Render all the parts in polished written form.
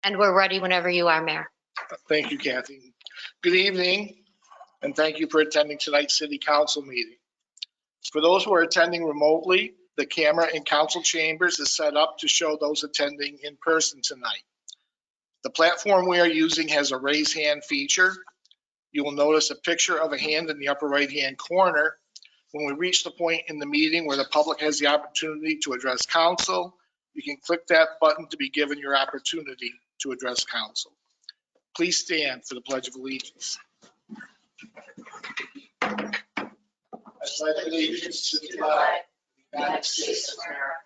And we're ready whenever you are, Mayor. Thank you, Kathy. Good evening, and thank you for attending tonight's City Council meeting. For those who are attending remotely, the camera in council chambers is set up to show those attending in person tonight. The platform we are using has a raise hand feature. You will notice a picture of a hand in the upper right-hand corner. When we reach the point in the meeting where the public has the opportunity to address council, you can click that button to be given your opportunity to address council. Please stand for the Pledge of Allegiance. I pledge allegiance to the flag of the United States of America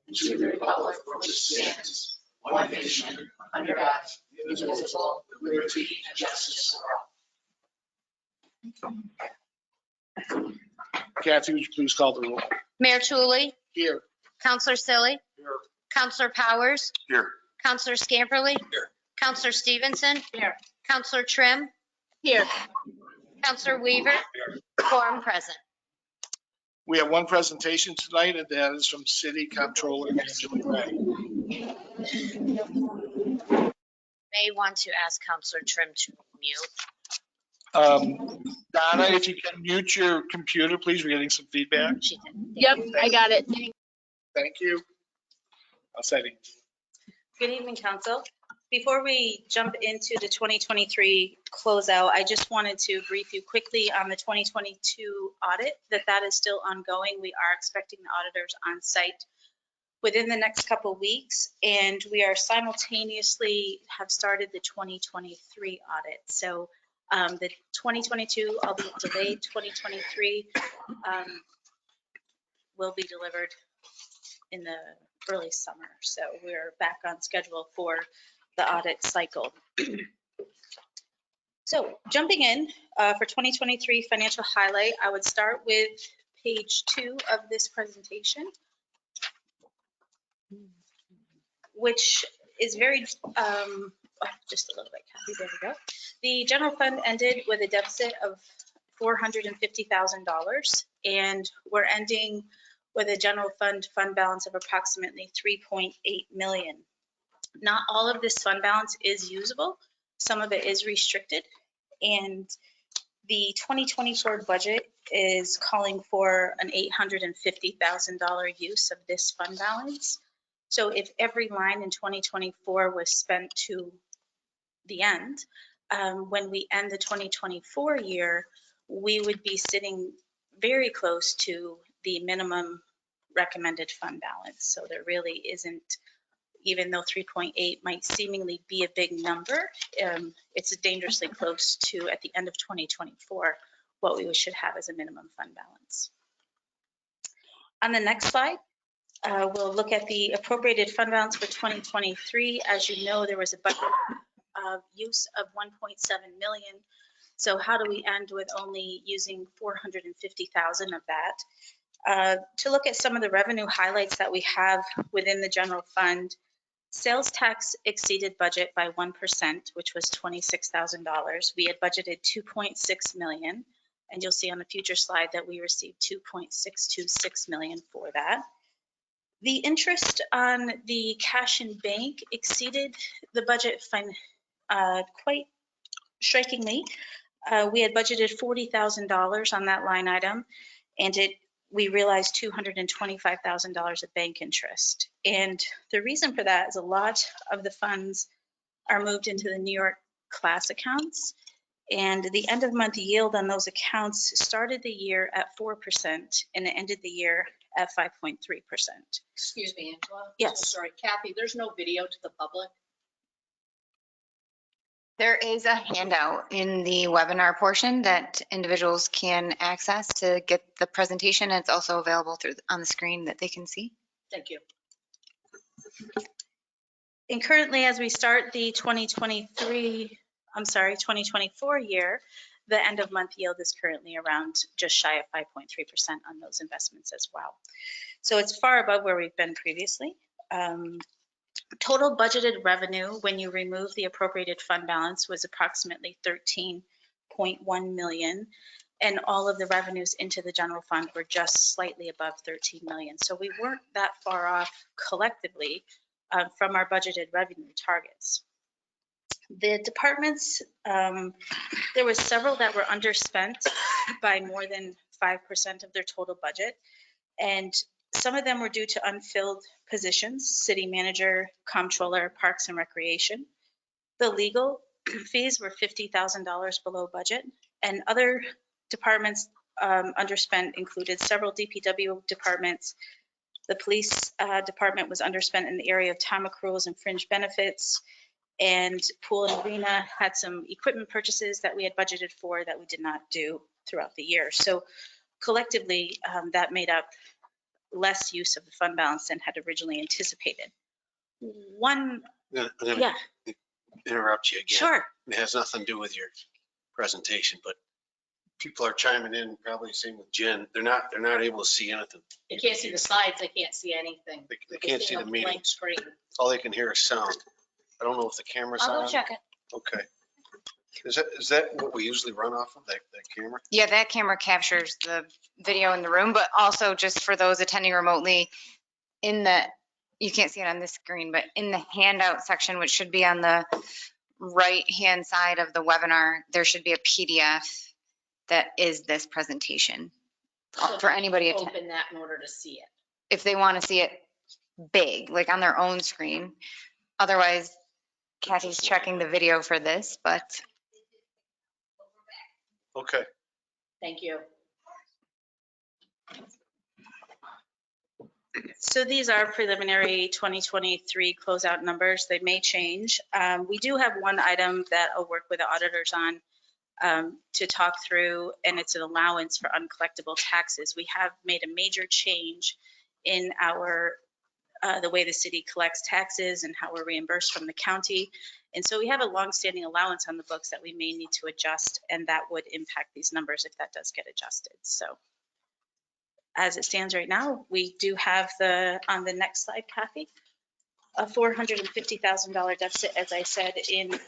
and to the republic for which it stands, one nation, under God, indivisible, with liberty and justice for all. Kathy, would you please call the roll? Mayor Tulley, Here. Councilor Silly, Here. Councilor Powers, Here. Councilor Scamperly, Here. Councilor Stevenson, Here. Councilor Trim, Here. Councilor Weaver, quorum present. We have one presentation tonight, and that is from City Comptroller Angela Ray. May want to ask Councilor Trim to mute. Donna, if you can mute your computer, please. We're getting some feedback. She did. Yep, I got it. Thank you. I'll set it. Good evening, Council. Before we jump into the 2023 closeout, I just wanted to brief you quickly on the 2022 audit, that is still ongoing. We are expecting the auditors on site within the next couple of weeks, and we are simultaneously have started the 2023 audit. So the 2022, albeit delayed, 2023 will be delivered in the early summer. So we're back on schedule for the audit cycle. So jumping in for 2023 financial highlight, I would start with page 2 of this presentation, which is very, just a little bit, Kathy, there we go. The general fund ended with a deficit of $450,000, and we're ending with a general fund balance of approximately $3.8 million. Not all of this fund balance is usable. Some of it is restricted, and the 2024 budget is calling for an $850,000 use of this fund balance. So if every line in 2024 was spent to the end, when we end the 2024 year, we would be sitting very close to the minimum recommended fund balance. So there really isn't, even though 3.8 might seemingly be a big number, it's dangerously close to, at the end of 2024, what we should have as a minimum fund balance. On the next slide, we'll look at the appropriated fund balance for 2023. As you know, there was a budget use of 1.7 million. So how do we end with only using 450,000 of that? To look at some of the revenue highlights that we have within the general fund, sales tax exceeded budget by 1%, which was $26,000. We had budgeted 2.6 million, and you'll see on a future slide that we received 2.626 million for that. The interest on the cash in bank exceeded the budget quite strikingly. We had budgeted $40,000 on that line item, and we realized $225,000 of bank interest. And the reason for that is a lot of the funds are moved into the New York class accounts, and the end of month yield on those accounts started the year at 4% and it ended the year at 5.3%. Excuse me, Angela. Yes. So sorry, Kathy, there's no video to the public. There is a handout in the webinar portion that individuals can access to get the presentation. It's also available on the screen that they can see. Thank you. And currently, as we start the 2024 year, the end of month yield is currently around just shy of 5.3% on those investments as well. So it's far above where we've been previously. Total budgeted revenue, when you remove the appropriated fund balance, was approximately 13.1 million, and all of the revenues into the general fund were just slightly above 13 million. So we weren't that far off collectively from our budgeted revenue targets. The departments, there was several that were underspent by more than 5% of their total budget. And some of them were due to unfilled positions, city manager, comptroller, parks and recreation. The legal fees were $50,000 below budget, and other departments underspent included several DPW departments. The police department was underspent in the area of time accruals and fringe benefits, and pool and arena had some equipment purchases that we had budgeted for that we did not do throughout the year. So collectively, that made up less use of the fund balance than had originally anticipated. I'm gonna Yeah, interrupt you again. sure. It has nothing to do with your presentation, but people are chiming in, probably same with Jen. They're not able to see anything. They can't see the slides, they can't see anything. They can't see the a meeting. blank screen. All they can hear is sound. I don't know if the camera's on. I'll go check it. Okay. Is that what we usually run off of, that camera? Yeah, that camera captures the video in the room, but also just for those attending remotely, you can't see it on this screen, but in the handout section, which should be on the right-hand side of the webinar, there should be a PDF that is this presentation for anybody Open that in order to see it. if they want to see it big, like on their own screen. Otherwise, Kathy's checking the video for this, but Okay. Thank you. So these are preliminary 2023 closeout numbers. They may change. We do have one item that I'll work with the auditors on to talk through, and it's an allowance for uncollectible taxes. We have made a major change in the way the city collects taxes and how we're reimbursed from the county. And so we have a longstanding allowance on the books that we may need to adjust, and that would impact these numbers if that does get adjusted. So as it stands right now, we do have on the next slide, Kathy, a $450,000 deficit, as I said, in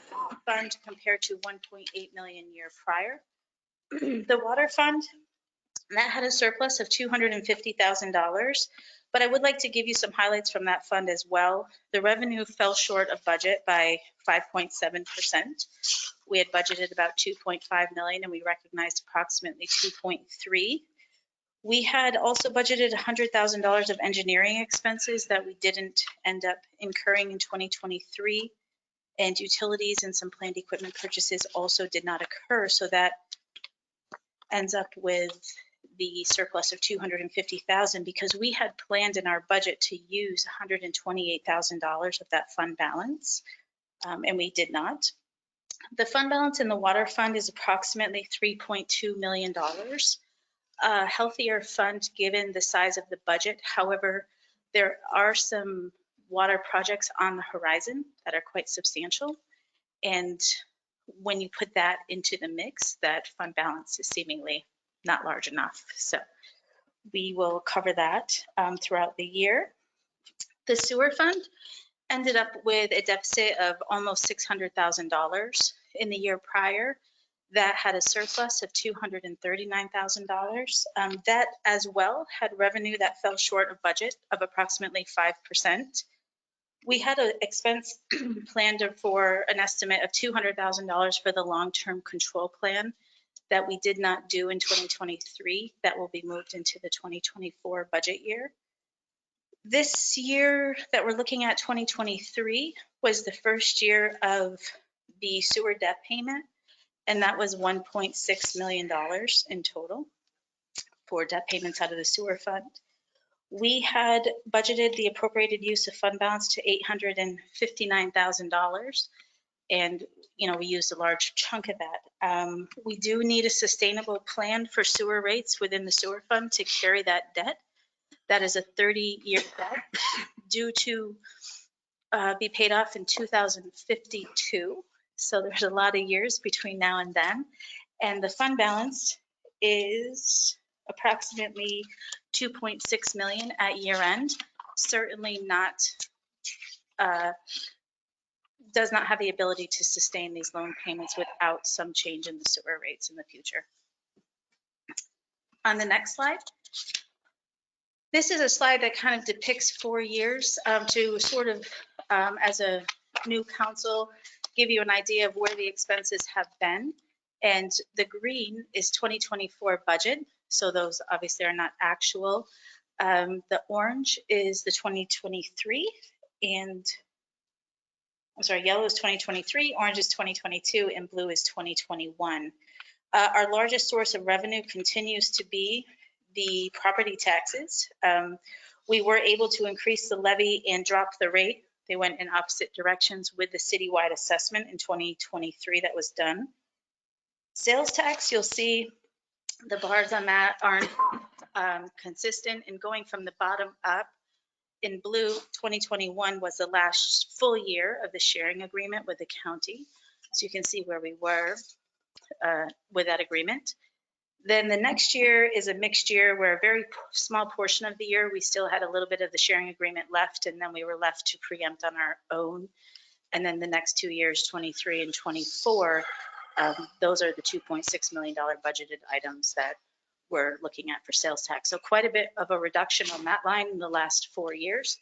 fund compared to 1.8 million year prior. The water fund, that had a surplus of $250,000, but I would like to give you some highlights from that fund as well. The revenue fell short of budget by 5.7%. We had budgeted about 2.5 million and we recognized approximately 2.3. We had also budgeted $100,000 of engineering expenses that we didn't end up incurring in 2023, and utilities and some planned equipment purchases also did not occur. So that ends up with the surplus of $250,000 because we had planned in our budget to use $128,000 of that fund balance, and we did not. The fund balance in the water fund is approximately $3.2 million. A healthier fund given the size of the budget. However, there are some water projects on the horizon that are quite substantial. And when you put that into the mix, that fund balance is seemingly not large enough. So we will cover that throughout the year. The sewer fund ended up with a deficit of almost $600,000 in the year prior. That had a surplus of $239,000. That as well had revenue that fell short of budget of approximately 5%. We had an expense planned for an estimate of $200,000 for the long-term control plan that we did not do in 2023. That will be moved into the 2024 budget year. This year that we're looking at, 2023, was the first year of the sewer debt payment. And that was $1.6 million in total for debt payments out of the sewer fund. We had budgeted the appropriated use of fund balance to $859,000. And, we used a large chunk of that. We do need a sustainable plan for sewer rates within the sewer fund to carry that debt. That is a 30-year debt due to be paid off in 2052. So there's a lot of years between now and then. And the fund balance is approximately 2.6 million at year end. Certainly not, does not have the ability to sustain these loan payments without some change in the sewer rates in the future. On the next slide. This is a slide that kind of depicts 4 years to sort of, as a new council, give you an idea of where the expenses have been. And the green is 2024 budget. So those obviously are not actual. The orange is the 2023 and I'm sorry, yellow is 2023, orange is 2022, and blue is 2021. Our largest source of revenue continues to be the property taxes. We were able to increase the levy and drop the rate. They went in opposite directions with the citywide assessment in 2023 that was done. Sales tax, you'll see the bars on that aren't consistent, and going from the bottom up, in blue, 2021 was the last full year of the sharing agreement with the county. So you can see where we were with that agreement. Then the next year is a mixed year where a very small portion of the year, we still had a little bit of the sharing agreement left, and then we were left to preempt on our own. And then the next 2 years, 23 and 24, those are the $2.6 million budgeted items that we're looking at for sales tax. So quite a bit of a reduction on that line in the last 4 years.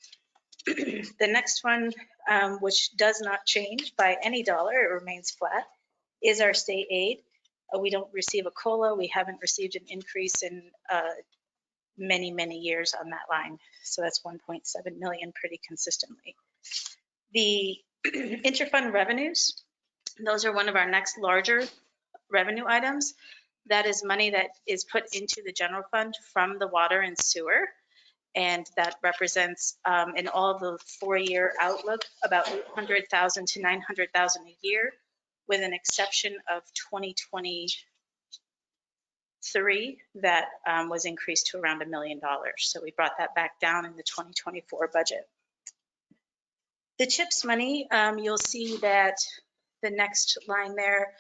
The next one, which does not change by any dollar, it remains flat, is our state aid. We don't receive a COLA. We haven't received an increase in many, many years on that line. So that's 1.7 million pretty consistently. The interfund revenues, those are one of our next larger revenue items. That is money that is put into the general fund from the water and sewer. And that represents in all the 4-year outlook about 800,000 to 900,000 a year, with an exception of 2023 that was increased to around $1 million. So we brought that back down in the 2024 budget. The CHIPS money, you'll see that the next line there,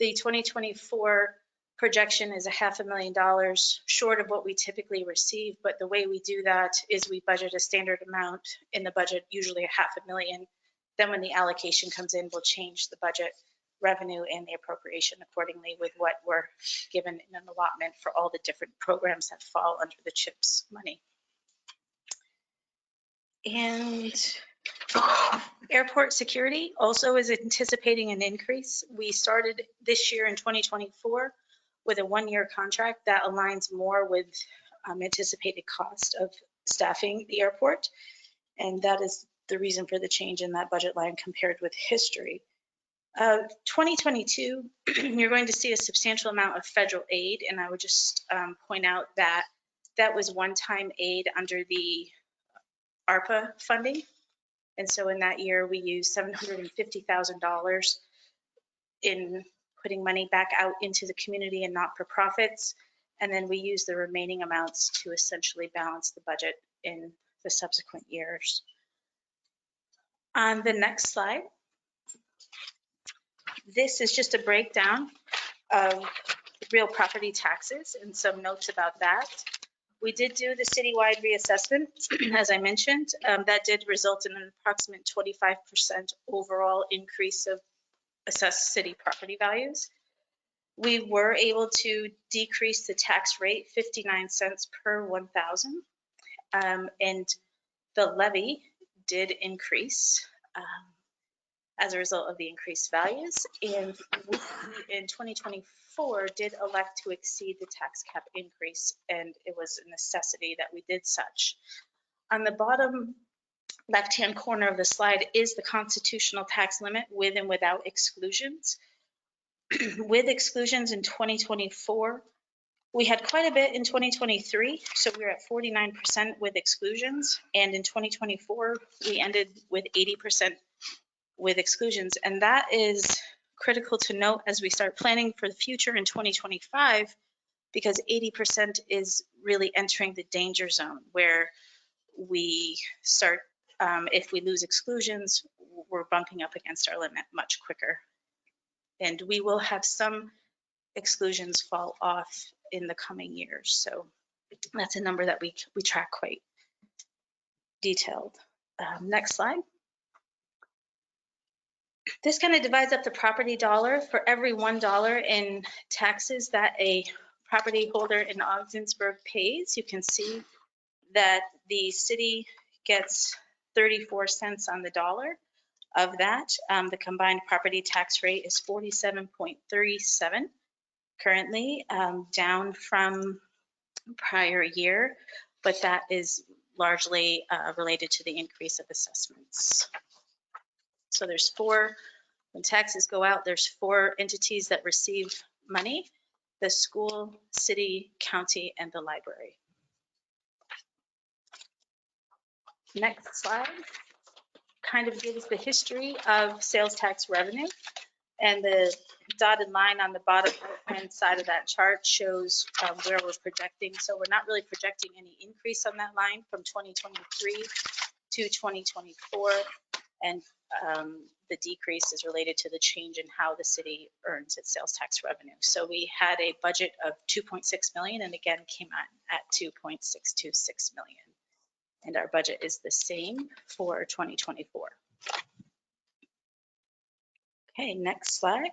the 2024 projection is $500,000 short of what we typically receive, but the way we do that is we budget a standard amount in the budget, usually $500,000. Then when the allocation comes in, we'll change the budget revenue and the appropriation accordingly with what we're given in an allotment for all the different programs that fall under the CHIPS money. And airport security also is anticipating an increase. We started this year in 2024 with a 1-year contract that aligns more with anticipated cost of staffing the airport. And that is the reason for the change in that budget line compared with history. 2022, you're going to see a substantial amount of federal aid. And I would just point out that that was one-time aid under the ARPA funding. And so in that year, we used $750,000 in putting money back out into the community and not-for-profits. And then we use the remaining amounts to essentially balance the budget in the subsequent years. On the next slide, this is just a breakdown of real property taxes and some notes about that. We did do the citywide reassessment, as I mentioned. That did result in an approximate 25% overall increase of assessed city property values. We were able to decrease the tax rate 59 cents per 1,000. And the levy did increase as a result of the increased values. And we, in 2024, did elect to exceed the tax cap increase, and it was a necessity that we did such. On the bottom left-hand corner of the slide is the constitutional tax limit with and without exclusions. With exclusions in 2024, we had quite a bit in 2023, so we were at 49% with exclusions, and in 2024, we ended with 80% with exclusions, and that is critical to note as we start planning for the future in 2025, because 80% is really entering the danger zone where we start, if we lose exclusions, we're bumping up against our limit much quicker. And we will have some exclusions fall off in the coming years. So that's a number that we track quite detailed. Next slide. This kind of divides up the property dollar. For every $1 in taxes that a property holder in Ogdensburg pays, you can see that the city gets 34 cents on the dollar. Of that, the combined property tax rate is 47.37 currently, down from prior year, but that is largely related to the increase of assessments. So there's four, when taxes go out, there's four entities that receive money: the school, city, county, and the library. Next slide kind of gives the history of sales tax revenue. And the dotted line on the bottom right-hand side of that chart shows where we're projecting. So we're not really projecting any increase on that line from 2023 to 2024. And the decrease is related to the change in how the city earns its sales tax revenue. So we had a budget of 2.6 million and again came out at 2.626 million. And our budget is the same for 2024. Okay, next slide.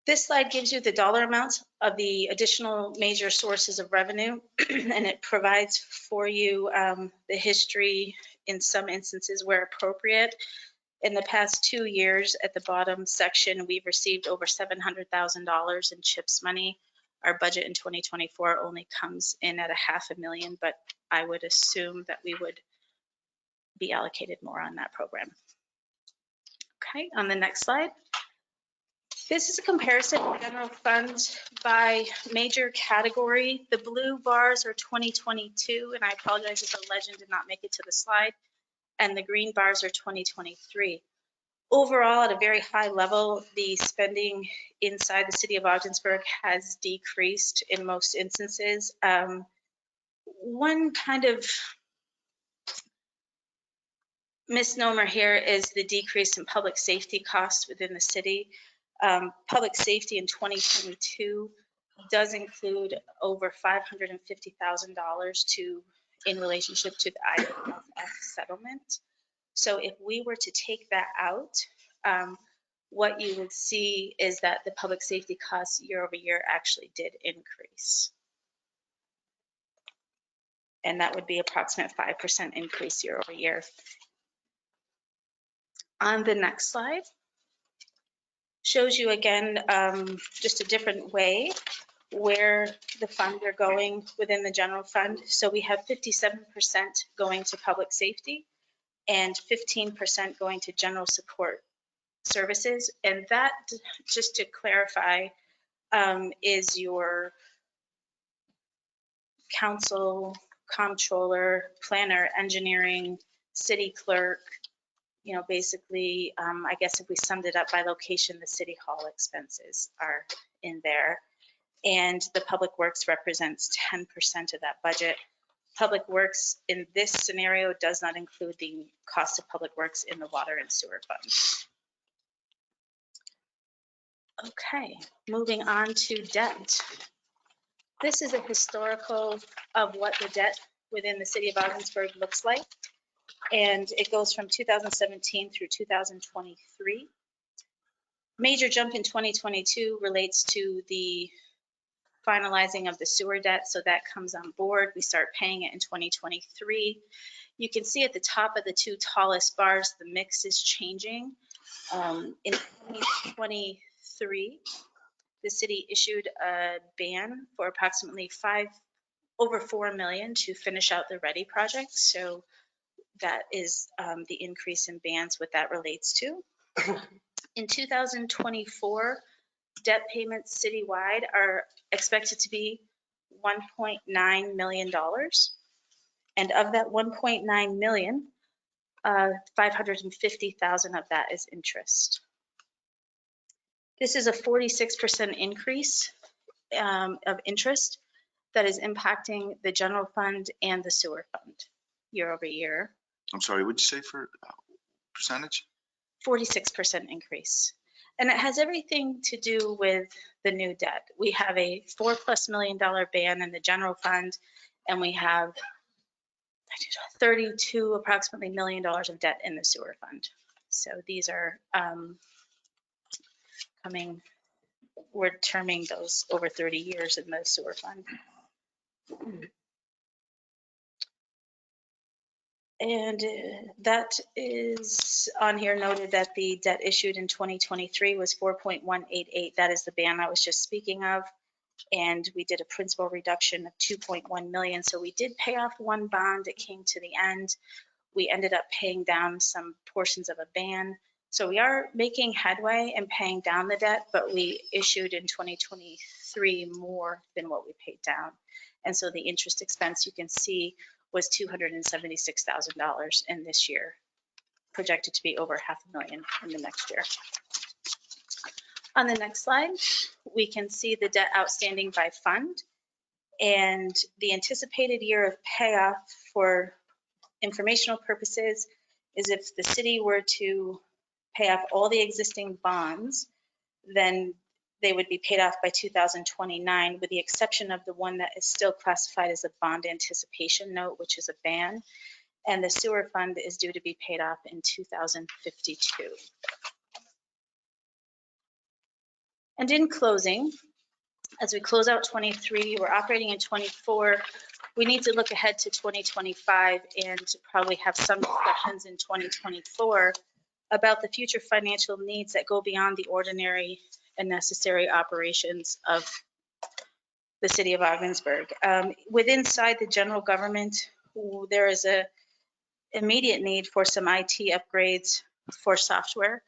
This slide gives you the dollar amounts of the additional major sources of revenue, and it provides for you the history in some instances where appropriate. In the past 2 years, at the bottom section, we've received over $700,000 in CHIPS money. Our budget in 2024 only comes in at $500,000, but I would assume that we would be allocated more on that program. Okay, on the next slide. This is a comparison of general fund by major category. The blue bars are 2022, and I apologize if the legend did not make it to the slide, and the green bars are 2023. Overall, at a very high level, the spending inside the city of Ogdensburg has decreased in most instances. One kind of misnomer here is the decrease in public safety costs within the city. Public safety in 2022 does include over $550,000 in relationship to the IFF settlement. So if we were to take that out, what you would see is that the public safety costs year over year actually did increase. And that would be approximate 5% increase year over year. On the next slide, shows you again, just a different way where the funds are going within the general fund. So we have 57% going to public safety and 15% going to general support services. And that, just to clarify, is your council, comptroller, planner, engineering, city clerk, you know, basically, I guess if we summed it up by location, the city hall expenses are in there. And the public works represents 10% of that budget. Public works in this scenario does not include the cost of public works in the water and sewer fund. Okay, moving on to debt. This is a historical of what the debt within the city of Ogdensburg looks like. And it goes from 2017 through 2023. Major jump in 2022 relates to the finalizing of the sewer debt, so that comes on board. We start paying it in 2023. You can see at the top of the two tallest bars, the mix is changing. In 2023, the city issued a ban for approximately over $4 million to finish out the READY project. So that is the increase in bans, what that relates to. In 2024, debt payments citywide are expected to be $1.9 million. And of that 1.9 million, 550,000 of that is interest. This is a 46% increase of interest that is impacting the general fund and the sewer fund year over year. I'm sorry, what'd you say for percentage? 46% increase. And it has everything to do with the new debt. We have a $4+ million ban in the general fund, and we have approximately $32 million of debt in the sewer fund. So these are we're terming those over 30 years in the sewer fund. And that is on here noted that the debt issued in 2023 was 4.188. That is the band I was just speaking of. And we did a principal reduction of 2.1 million. So we did pay off one bond. It came to the end. We ended up paying down some portions of a ban. So we are making headway and paying down the debt, but we issued in 2023 more than what we paid down. And so the interest expense you can see was $276,000 in this year, projected to be over $500,000 in the next year. On the next slide, we can see the debt outstanding by fund and the anticipated year of payoff for informational purposes is if the city were to pay off all the existing bonds, then they would be paid off by 2029, with the exception of the one that is still classified as a bond anticipation note, which is a ban. And the sewer fund is due to be paid off in 2052. And in closing, as we close out 23, we're operating in 24. We need to look ahead to 2025 and probably have some discussions in 2024 about the future financial needs that go beyond the ordinary and necessary operations of the city of Ogdensburg. Inside the general government, there is a immediate need for some IT upgrades for software.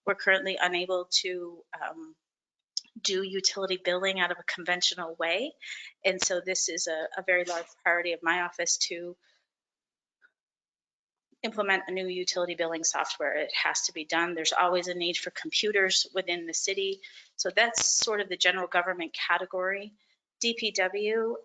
We're currently unable to do utility billing out of a conventional way. And so this is a very large priority of my office to implement a new utility billing software. It has to be done. There's always a need for computers within the city. So that's sort of the general government category. DPW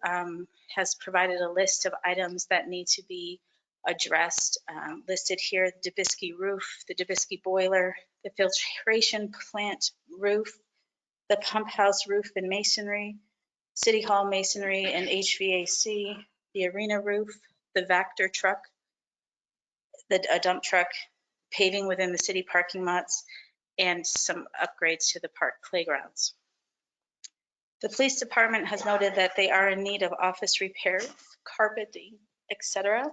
has provided a list of items that need to be addressed. Listed here, the Dubisky roof, the Dubisky boiler, the filtration plant roof, the pump house roof and masonry, city hall masonry and HVAC, the arena roof, the Vector truck, a dump truck, paving within the city parking lots, and some upgrades to the park playgrounds. The police department has noted that they are in need of office repairs, carpeting, etc.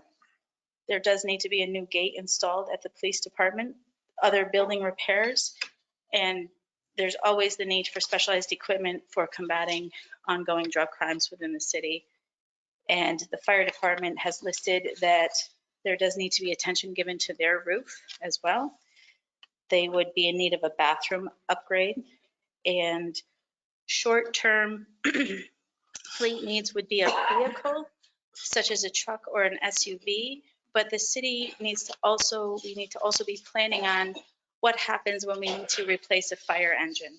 There does need to be a new gate installed at the police department, other building repairs, and there's always the need for specialized equipment for combating ongoing drug crimes within the city. And the fire department has listed that there does need to be attention given to their roof as well. They would be in need of a bathroom upgrade, and short-term fleet needs would be a vehicle such as a truck or an SUV, but the city needs to also, we need to also be planning on what happens when we need to replace a fire engine.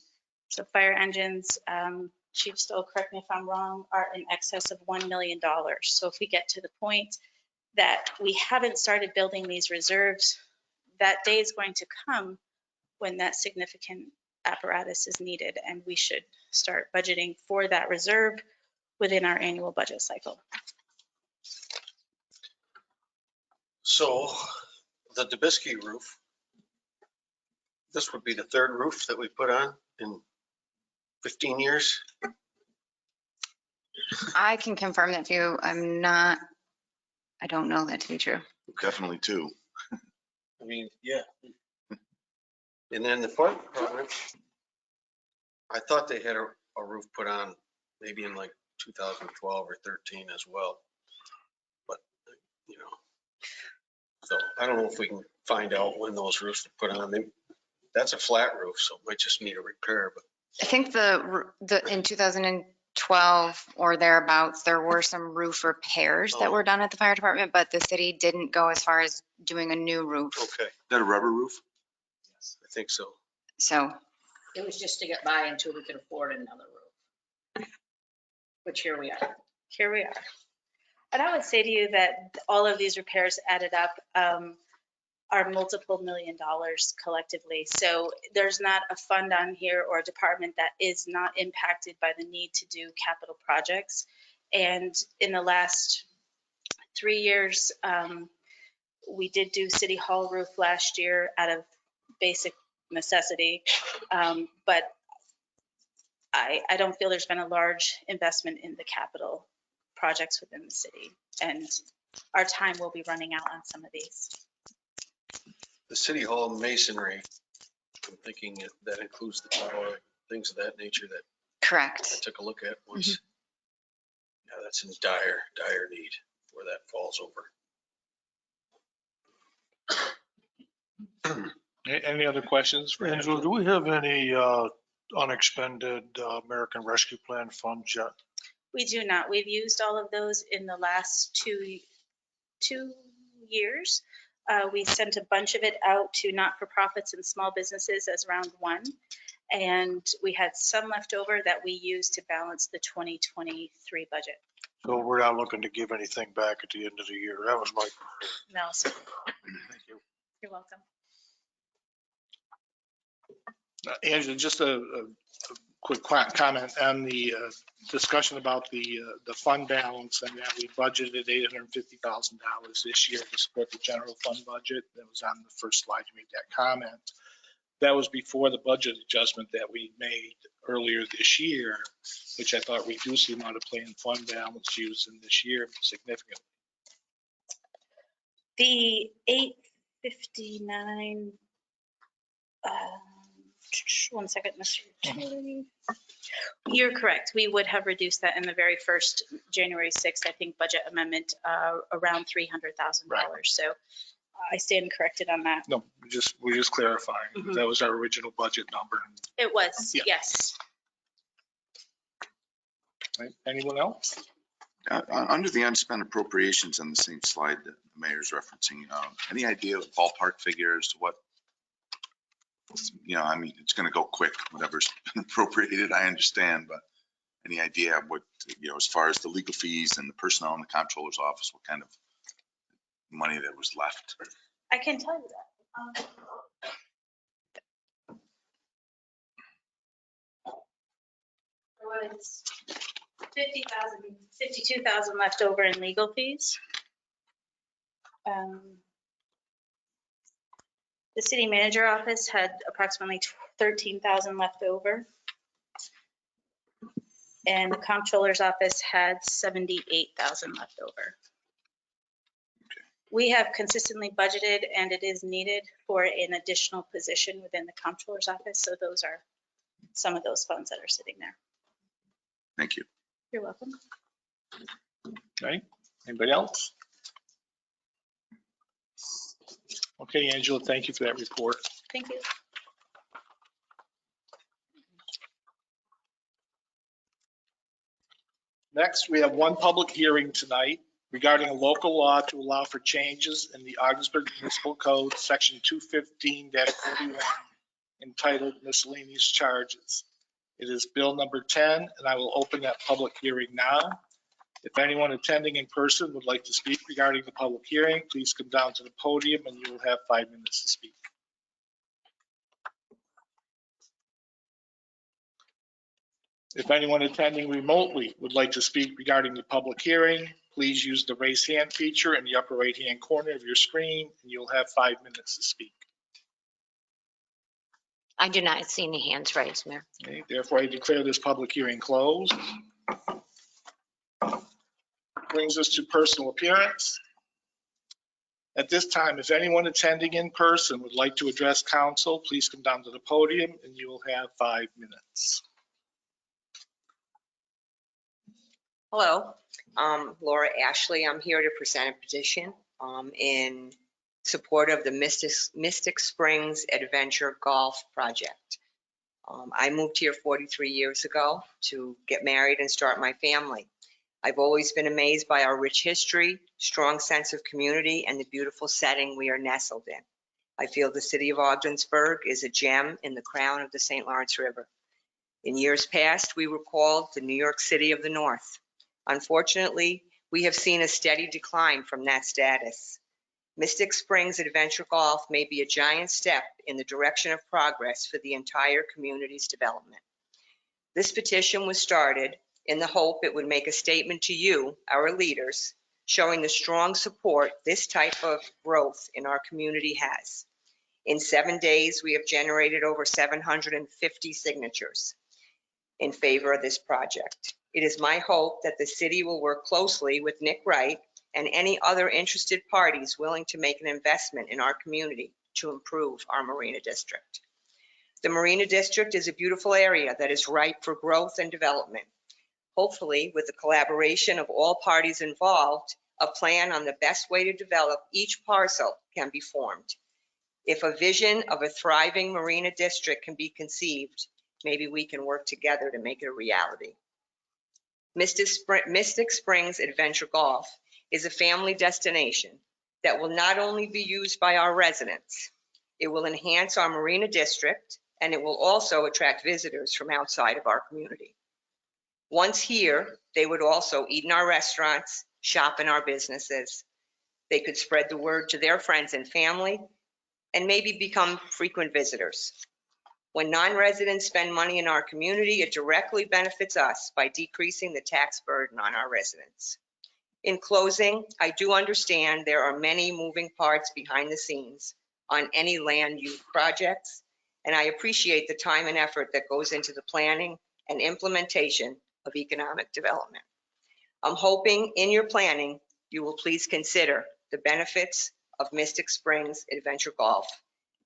So fire engines, Chief Stoll, correct me if I'm wrong, are in excess of $1 million. So if we get to the point that we haven't started building these reserves, that day is going to come when that significant apparatus is needed, and we should start budgeting for that reserve within our annual budget cycle. So the Dubisky roof, this would be the third roof that we put on in 15 years. I can confirm that for you. I don't know that to be true. Definitely two. I mean, yeah. And then the fire department, I thought they had a roof put on maybe in like 2012 or 13 as well. But, you know, so I don't know if we can find out when those roofs were put on. That's a flat roof, so it might just need a repair, but I think in 2012 or thereabouts, there were some roof repairs that were done at the fire department, but the city didn't go as far as doing a new roof. okay, Is that a rubber roof? I think so. So It was just to get by until we could afford another roof. Which here we are. Here we are. And I would say to you that all of these repairs added up are multiple $1 million collectively. So there's not a fund on here or a department that is not impacted by the need to do capital projects. And in the last 3 years, we did do City Hall roof last year out of basic necessity. But I don't feel there's been a large investment in the capital projects within the city. And our time will be running out on some of these. The city hall masonry, I'm thinking that includes the tower, things of that nature that I Correct. took a look at once. Yeah, that's in dire need where that falls over. Any other questions for Angela, do we have any unexpended American Rescue Plan funds yet? We do not. We've used all of those in the last two years. We sent a bunch of it out to not-for-profits and small businesses as round one. And we had some left over that we used to balance the 2023 budget. So we're not looking to give anything back at the end of the year. That was my, No, so thank you. you're welcome. Angela, just a quick comment on the discussion about the fund balance and that we budgeted $850,000 this year to support the general fund budget. That was on the first slide. You made that comment. That was before the budget adjustment that we made earlier this year, which I thought reduced the amount of planned fund balance used in this year significantly. The 859, one second, Mr. Tilly. You're correct. We would have reduced that in the very first January 6th, I think, budget amendment, around $300,000. Right. So I stand corrected on that. No, we're just clarifying. Mhm. That was our original budget number. It was, Yeah. yes. Right? Anyone else? Under the unspent appropriations on the same slide that the mayor's referencing, any idea of ballpark figures to what? I mean, it's going to go quick, whatever's been appropriated, I understand, but any idea of what, as far as the legal fees and the personnel in the comptroller's office, what kind of money that was left? I can tell you that. There was 52,000 left over in legal fees. The city manager office had approximately 13,000 left over. And the comptroller's office had 78,000 left over. We have consistently budgeted, and it is needed for an additional position within the comptroller's office. So those are some of those funds that are sitting there. Thank you. You're welcome. Right? Anybody else? Okay, Angela, thank you for that report. Thank you. Next, we have one public hearing tonight regarding a local law to allow for changes in the Augsburg Municipal Code, Section 215-41, entitled Miscellaneous Charges. It is Bill number 10, and I will open that public hearing now. If anyone attending in person would like to speak regarding the public hearing, please come down to the podium and you will have 5 minutes to speak. If anyone attending remotely would like to speak regarding the public hearing, please use the raise hand feature in the upper right-hand corner of your screen, and you'll have 5 minutes to speak. I do not see any hands raised, Mayor. Okay, therefore, I declare this public hearing closed. Brings us to personal appearance. At this time, if anyone attending in person would like to address council, please come down to the podium and you will have 5 minutes. Hello, Laura Ashley. I'm here to present a petition in support of the Mystic Springs Adventure Golf Project. I moved here 43 years ago to get married and start my family. I've always been amazed by our rich history, strong sense of community, and the beautiful setting we are nestled in. I feel the city of Ogdensburg is a gem in the crown of the St. Lawrence River. In years past, we were called the New York City of the North. Unfortunately, we have seen a steady decline from that status. Mystic Springs Adventure Golf may be a giant step in the direction of progress for the entire community's development. This petition was started in the hope it would make a statement to you, our leaders, showing the strong support this type of growth in our community has. In 7 days, we have generated over 750 signatures in favor of this project. It is my hope that the city will work closely with Nick Wright and any other interested parties willing to make an investment in our community to improve our Marina District. The Marina District is a beautiful area that is ripe for growth and development. Hopefully, with the collaboration of all parties involved, a plan on the best way to develop each parcel can be formed. If a vision of a thriving Marina District can be conceived, maybe we can work together to make it a reality. Mystic Springs Adventure Golf is a family destination that will not only be used by our residents, it will enhance our Marina District, and it will also attract visitors from outside of our community. Once here, they would also eat in our restaurants, shop in our businesses. They could spread the word to their friends and family, and maybe become frequent visitors. When non-residents spend money in our community, it directly benefits us by decreasing the tax burden on our residents. In closing, I do understand there are many moving parts behind the scenes on any land use projects, and I appreciate the time and effort that goes into the planning and implementation of economic development. I'm hoping in your planning, you will please consider the benefits of Mystic Springs Adventure Golf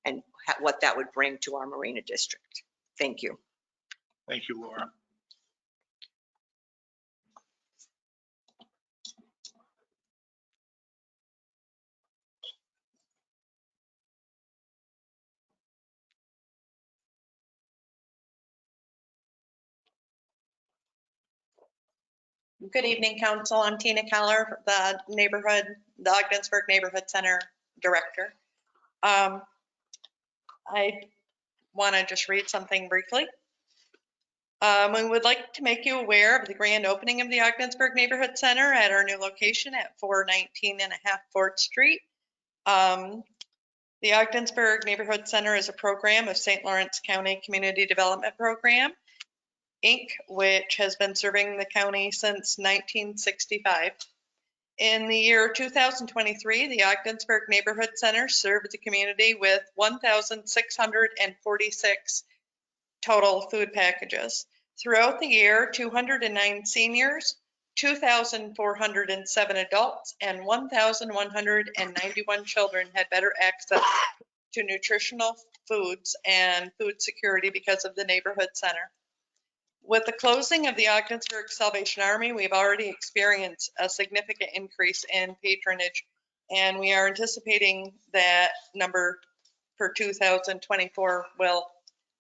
and what that would bring to our Marina District. Thank you. Thank you, Laura. Good evening, council. I'm Tina Keller, the Ogdensburg Neighborhood Center Director. I want to just read something briefly. We would like to make you aware of the grand opening of the Ogdensburg Neighborhood Center at our new location at 419 and a half 4th Street. The Ogdensburg Neighborhood Center is a program of St. Lawrence County Community Development Program, Inc., which has been serving the county since 1965. In the year 2023, the Ogdensburg Neighborhood Center served the community with 1,646 total food packages. Throughout the year, 209 seniors, 2,407 adults, and 1,191 children had better access to nutritional foods and food security because of the neighborhood center. With the closing of the Ogdensburg Salvation Army, we've already experienced a significant increase in patronage, and we are anticipating that number for 2024 will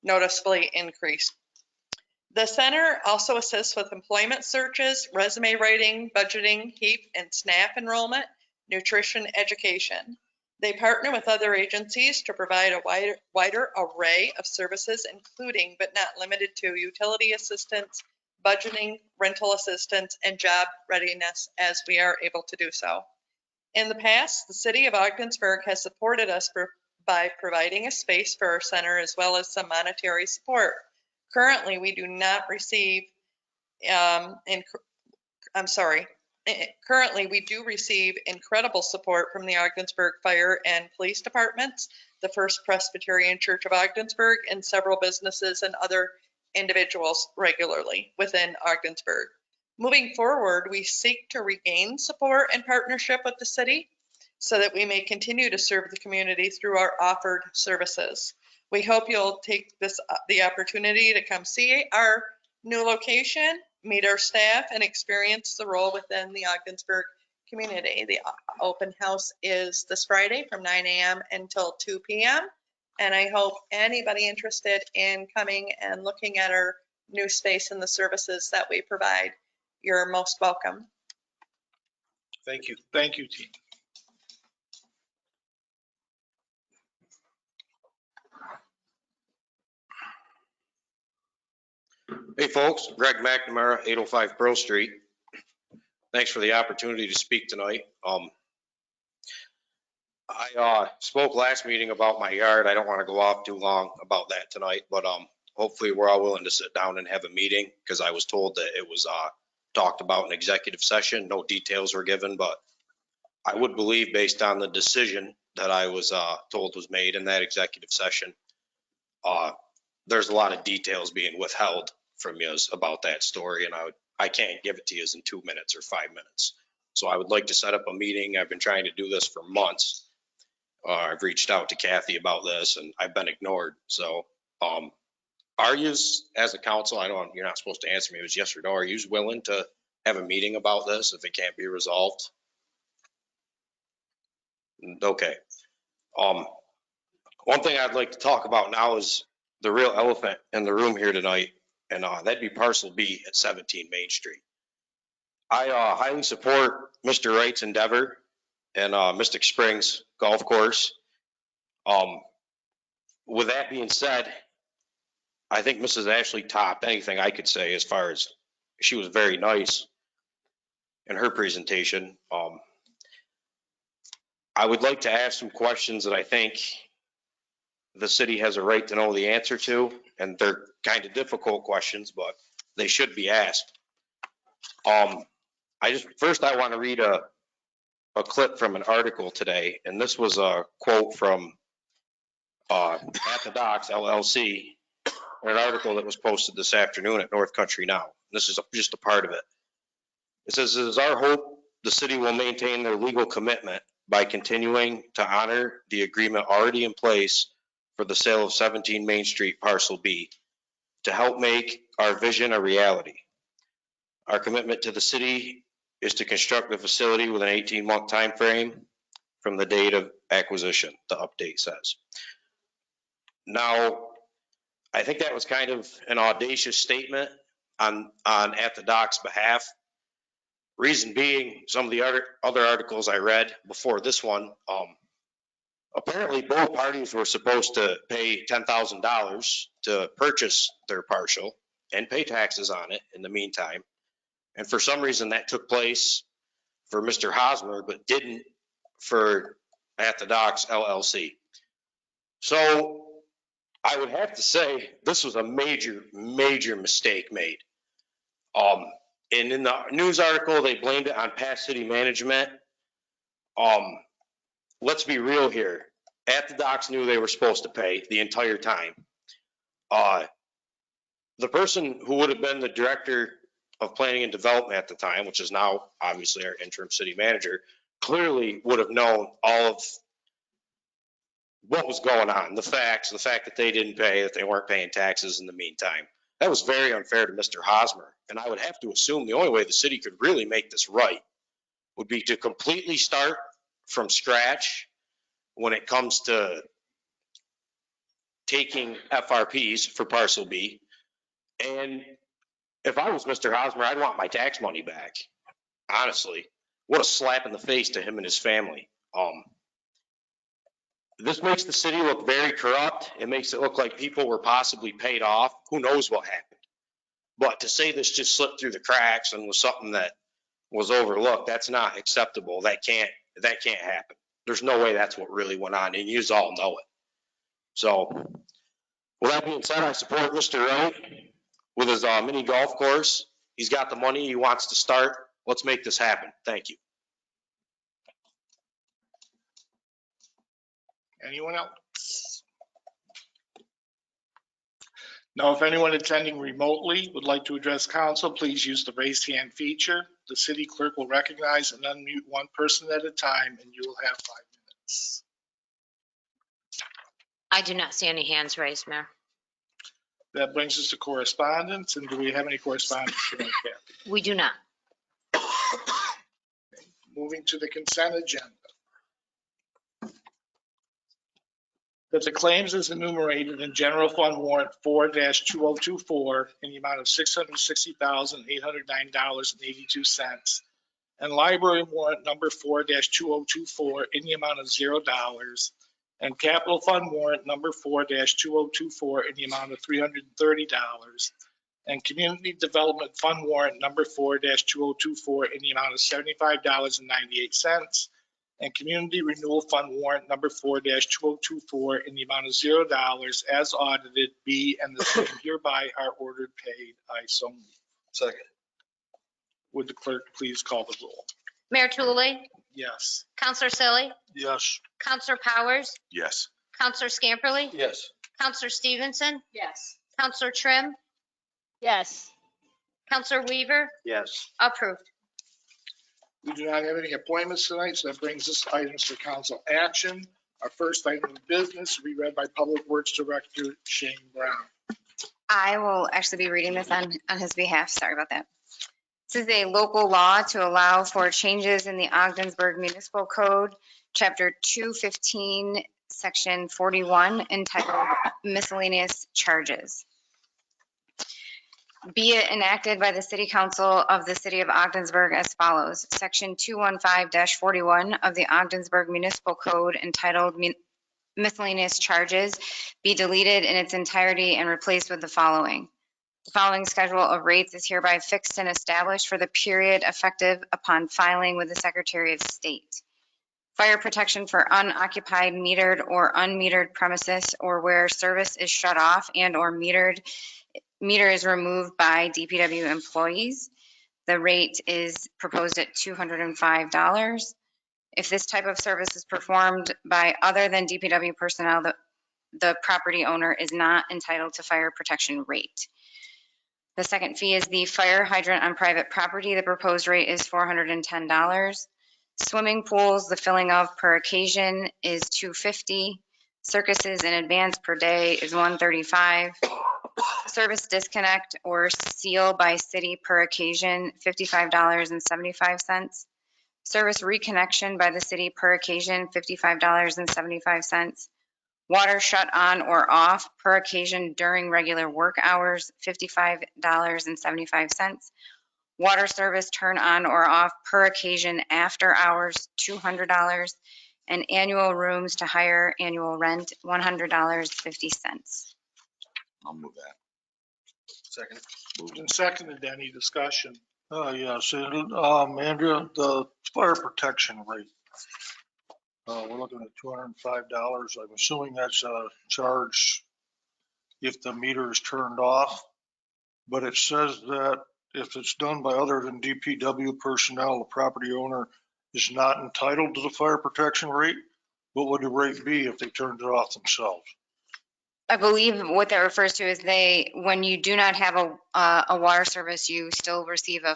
noticeably increase. The center also assists with employment searches, resume writing, budgeting, HEAP and SNAP enrollment, nutrition education. They partner with other agencies to provide a wider array of services, including but not limited to utility assistance, budgeting, rental assistance, and job readiness as we are able to do so. In the past, the city of Ogdensburg has supported us by providing a space for our center as well as some monetary support. Currently, we do not receive, currently, we do receive incredible support from the Ogdensburg Fire and Police Departments, the First Presbyterian Church of Ogdensburg, and several businesses and other individuals regularly within Ogdensburg. Moving forward, we seek to regain support and partnership with the city so that we may continue to serve the community through our offered services. We hope you'll take the opportunity to come see our new location, meet our staff, and experience the role within the Ogdensburg community. The open house is this Friday from 9 a.m. until 2 p.m. And I hope anybody interested in coming and looking at our new space and the services that we provide, you're most welcome. Thank you. Thank you, team. Hey folks, Greg McNamara, 805 Pearl Street. Thanks for the opportunity to speak tonight. I spoke last meeting about my yard. I don't want to go off too long about that tonight, but hopefully we're all willing to sit down and have a meeting because I was told that it was talked about in executive session. No details were given, but I would believe based on the decision that I was told was made in that executive session, there's a lot of details being withheld from you about that story, and I can't give it to you in 2 minutes or 5 minutes. So I would like to set up a meeting. I've been trying to do this for months. I've reached out to Kathy about this and I've been ignored. So, are you, as a council, I don't, you're not supposed to answer me, it was yes or no. Are you willing to have a meeting about this if it can't be resolved? Okay. One thing I'd like to talk about now is the real elephant in the room here tonight, and that'd be parcel B at 17 Main Street. I highly support Mr. Wright's endeavor and Mystic Springs Golf Course. With that being said, I think Mrs. Ashley topped anything I could say as far as she was very nice in her presentation. I would like to ask some questions that I think the city has a right to know the answer to, and they're kind of difficult questions, but they should be asked. First I want to read a clip from an article today, and this was a quote from At the Docks LLC, an article that was posted this afternoon at North Country Now. This is just a part of it. It says, it is our hope the city will maintain their legal commitment by continuing to honor the agreement already in place for the sale of 17 Main Street Parcel B to help make our vision a reality. Our commitment to the city is to construct the facility with an 18-month time frame from the date of acquisition, the update says. Now, I think that was kind of an audacious statement on At the Docks' behalf. Reason being, some of the other articles I read before this one, apparently both parties were supposed to pay $10,000 to purchase their partial and pay taxes on it in the meantime. And for some reason that took place for Mr. Hosmer, but didn't for At the Docks LLC. So I would have to say this was a major, major mistake made. And in the news article, they blamed it on past city management. Let's be real here. At the Docks knew they were supposed to pay the entire time. The person who would have been the director of planning and development at the time, which is now obviously our interim city manager, clearly would have known all of what was going on, the facts, the fact that they didn't pay, that they weren't paying taxes in the meantime. That was very unfair to Mr. Hosmer. And I would have to assume the only way the city could really make this right would be to completely start from scratch when it comes to taking FRPs for Parcel B. And if I was Mr. Hosmer, I'd want my tax money back. Honestly, what a slap in the face to him and his family. This makes the city look very corrupt. It makes it look like people were possibly paid off. Who knows what happened? But to say this just slipped through the cracks and was something that was overlooked, that's not acceptable. That can't happen. There's no way that's what really went on, and you all know it. So with that being said, I support Mr. Wright with his mini golf course. He's got the money. He wants to start. Let's make this happen. Thank you. Anyone else? Now, if anyone attending remotely would like to address council, please use the raised hand feature. The city clerk will recognize and unmute one person at a time, and you will have 5 minutes. I do not see any hands raised, Mayor. That brings us to correspondence. And do we have any correspondence tonight, Kathy? We do not. Moving to the consent agenda. That the claims as enumerated in General Fund Warrant 4-2024 in the amount of $660,809.82 and Library Warrant number 4-2024 in the amount of $0 and Capital Fund Warrant number 4-2024 in the amount of $330 and Community Development Fund Warrant number 4-2024 in the amount of $75.98 and Community Renewal Fund Warrant number 4-2024 in the amount of $0 as audited be and the same hereby are ordered paid. I so move. Second. Would the clerk please call the roll? Mayor Tulley, Yes. Counselor Selly, Yes. Counselor Powers, Yes. Counselor Scamperly, Yes. Counselor Stevenson, Yes. Counselor Trim, Yes. Counselor Weaver, Yes. approved. We do not have any appointments tonight, so that brings us to items for council action. Our first item of business will be read by Public Works Director Shane Brown. I will actually be reading this on his behalf. Sorry about that. This is a local law to allow for changes in the Ogdensburg Municipal Code, Chapter 215, Section 41, entitled Miscellaneous Charges. Be it enacted by the City Council of the City of Ogdensburg as follows. Section 215-41 of the Ogdensburg Municipal Code entitled Miscellaneous Charges be deleted in its entirety and replaced with the following. The following schedule of rates is hereby fixed and established for the period effective upon filing with the Secretary of State. Fire protection for unoccupied, metered, or unmetered premises, or where service is shut off and or meter is removed by DPW employees. The rate is proposed at $205. If this type of service is performed by other than DPW personnel, the property owner is not entitled to fire protection rate. The second fee is the fire hydrant on private property. The proposed rate is $410. Swimming pools, the filling of per occasion is $250. Circuses in advance per day is $135. Service disconnect or seal by city per occasion, $55.75. Service reconnection by the city per occasion, $55.75. Water shut on or off per occasion during regular work hours, $55.75. Water service turn on or off per occasion after hours, $200. And annual rooms to hire annual rent, $100.50. I'll move that. Second. Moved and seconded. Any discussion? Yes, Andrea, the fire protection rate. We're looking at $205. I'm assuming that's a charge if the meter is turned off. But it says that if it's done by other than DPW personnel, the property owner is not entitled to the fire protection rate. What would the rate be if they turned it off themselves? I believe what that refers to is when you do not have a water service, you still receive a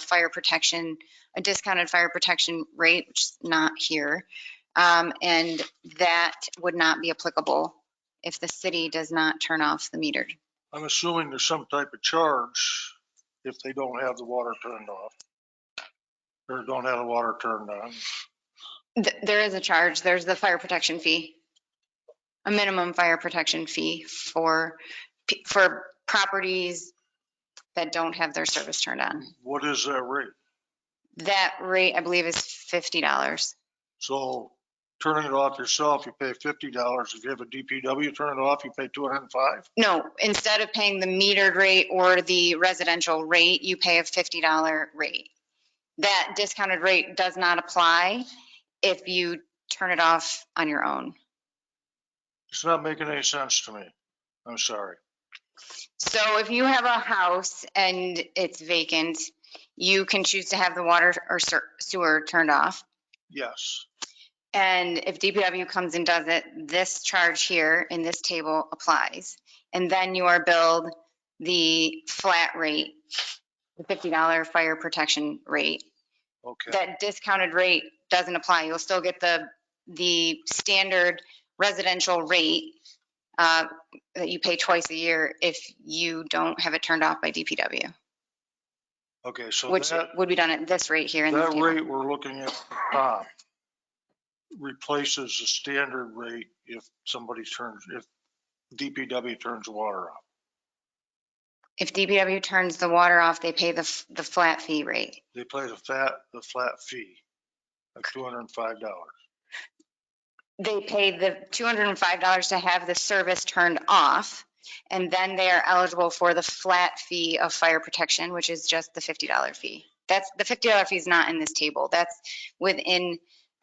discounted fire protection rate, which is not here. And that would not be applicable if the city does not turn off the meter. I'm assuming there's some type of charge if they don't have the water turned off or don't have the water turned on. There is a charge. There's the fire protection fee. A minimum fire protection fee for properties that don't have their service turned on. What is that rate? That rate, I believe, is $50. So turning it off yourself, you pay $50. If you have a DPW turn it off, you pay $205. No, instead of paying the metered rate or the residential rate, you pay a $50 rate. That discounted rate does not apply if you turn it off on your own. It's not making any sense to me. I'm sorry. So if you have a house and it's vacant, you can choose to have the water or sewer turned off. Yes. And if DPW comes and does it, this charge here in this table applies. And then you are billed the flat rate, the $50 fire protection rate. Okay. That discounted rate doesn't apply. You'll still get the standard residential rate that you pay twice a year if you don't have it turned off by DPW. Okay, so which would be done at this rate here in this that table. rate we're looking at the top replaces the standard rate if DPW turns the water off. If DPW turns the water off, they pay the flat fee rate. They pay the flat fee of $205. They pay the $205 to have the service turned off, and then they are eligible for the flat fee of fire protection, which is just the $50 fee. The $50 fee is not in this table. That's within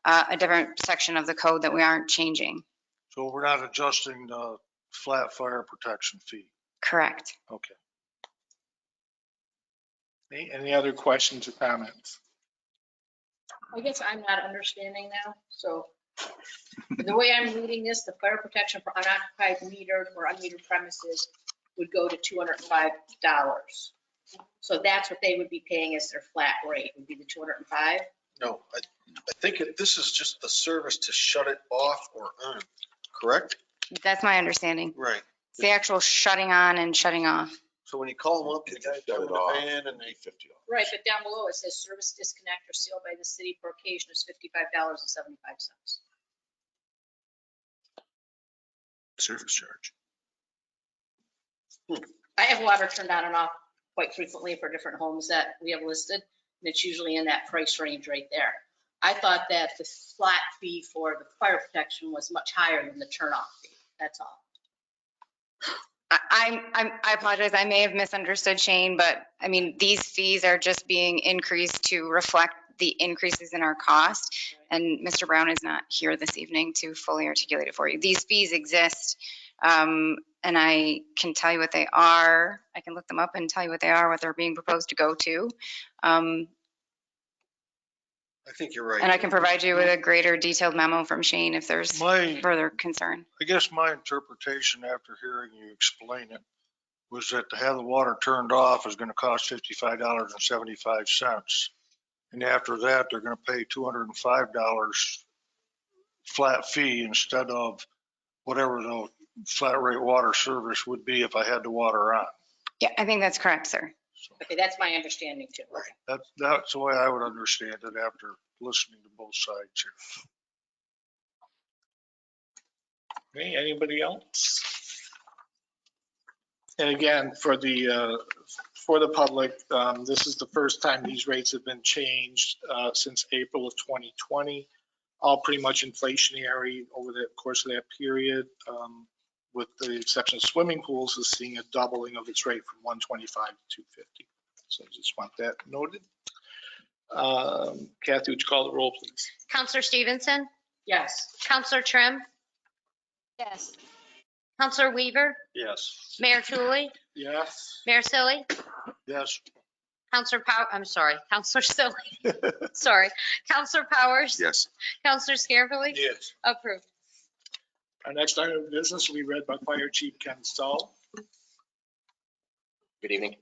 a different section of the code that we aren't changing. So we're not adjusting the flat fire protection fee. Correct. Okay. Any other questions or comments? I guess I'm not understanding now. So the way I'm reading this, the fire protection for unoccupied metered or unmetered premises would go to $205. So that's what they would be paying as their flat rate, would be the $205? No, I think this is just the service to shut it off or on, correct? That's my understanding. Right. It's the actual shutting on and shutting off. So when you call them up, the guys Shut come it in the off. van and they, $50. Right, but down below it says service disconnect or sealed by the city per occasion is $55.75. Service charge. I have water turned on and off quite frequently for different homes that we have listed, and it's usually in that price range right there. I thought that the flat fee for the fire protection was much higher than the turn off fee, that's all. I apologize. I may have misunderstood Shane, but I mean, these fees are just being increased to reflect the increases in our cost. And Mr. Brown is not here this evening to fully articulate it for you. These fees exist, and I can tell you what they are. I can look them up and tell you what they are, what they're being proposed to go to. I think you're right. And I can provide you with a greater detailed memo from Shane if there's My, further concern. I guess my interpretation after hearing you explain it was that to have the water turned off is going to cost $55.75. And after that, they're going to pay $205 flat fee instead of whatever the flat rate water service would be if I had the water on. Yeah, I think that's correct, sir. So Okay, that's my understanding too. that's the way I would understand it after listening to both sides here. Okay, anybody else? And again, for the public, this is the first time these rates have been changed since April of 2020. All pretty much inflationary over the course of that period, with the exception of swimming pools is seeing a doubling of its rate from 125 to 250. So I just want that noted. Kathy, would you call the roll, please? Counselor Stevenson, Yes. Counselor Trim, Yes. Counselor Weaver, Yes. Mayor Tulley, Yes. Mayor Silly, Yes, Counselor Counselor Silly, sorry, Counselor Powers, Yes. Counselor Scarpelli, Yes. approved. Our next item of business will be read by Fire Chief Ken Stahl. Good evening.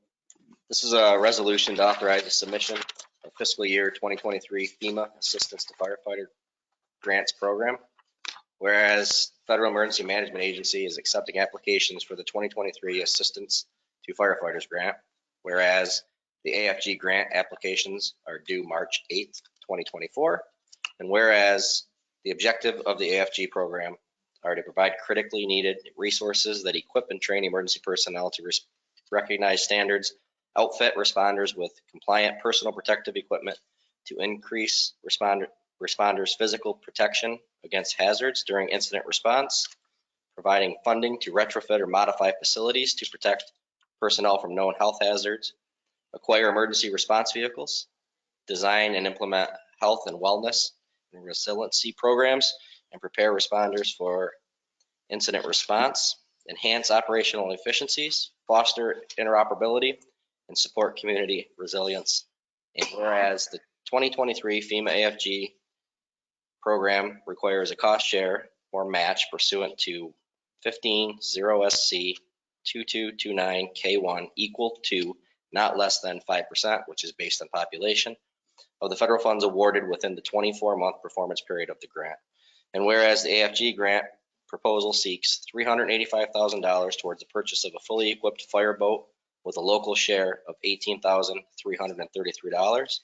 This is a resolution to authorize the submission of fiscal year 2023 FEMA Assistance to Firefighter Grants Program. Whereas Federal Emergency Management Agency is accepting applications for the 2023 Assistance to Firefighters Grant. Whereas the AFG grant applications are due March 8th, 2024. And whereas the objective of the AFG program are to provide critically needed resources that equip and train emergency personnel to recognize standards, outfit responders with compliant personal protective equipment to increase responders' physical protection against hazards during incident response, providing funding to retrofit or modify facilities to protect personnel from known health hazards, acquire emergency response vehicles, design and implement health and wellness and resiliency programs, and prepare responders for incident response, enhance operational efficiencies, foster interoperability, and support community resilience. And whereas the 2023 FEMA AFG program requires a cost share or match pursuant to 15-0SC 2229K1 equal to not less than 5%, which is based on population, of the federal funds awarded within the 24-month performance period of the grant. And whereas the AFG grant proposal seeks $385,000 towards the purchase of a fully equipped fireboat with a local share of $18,333.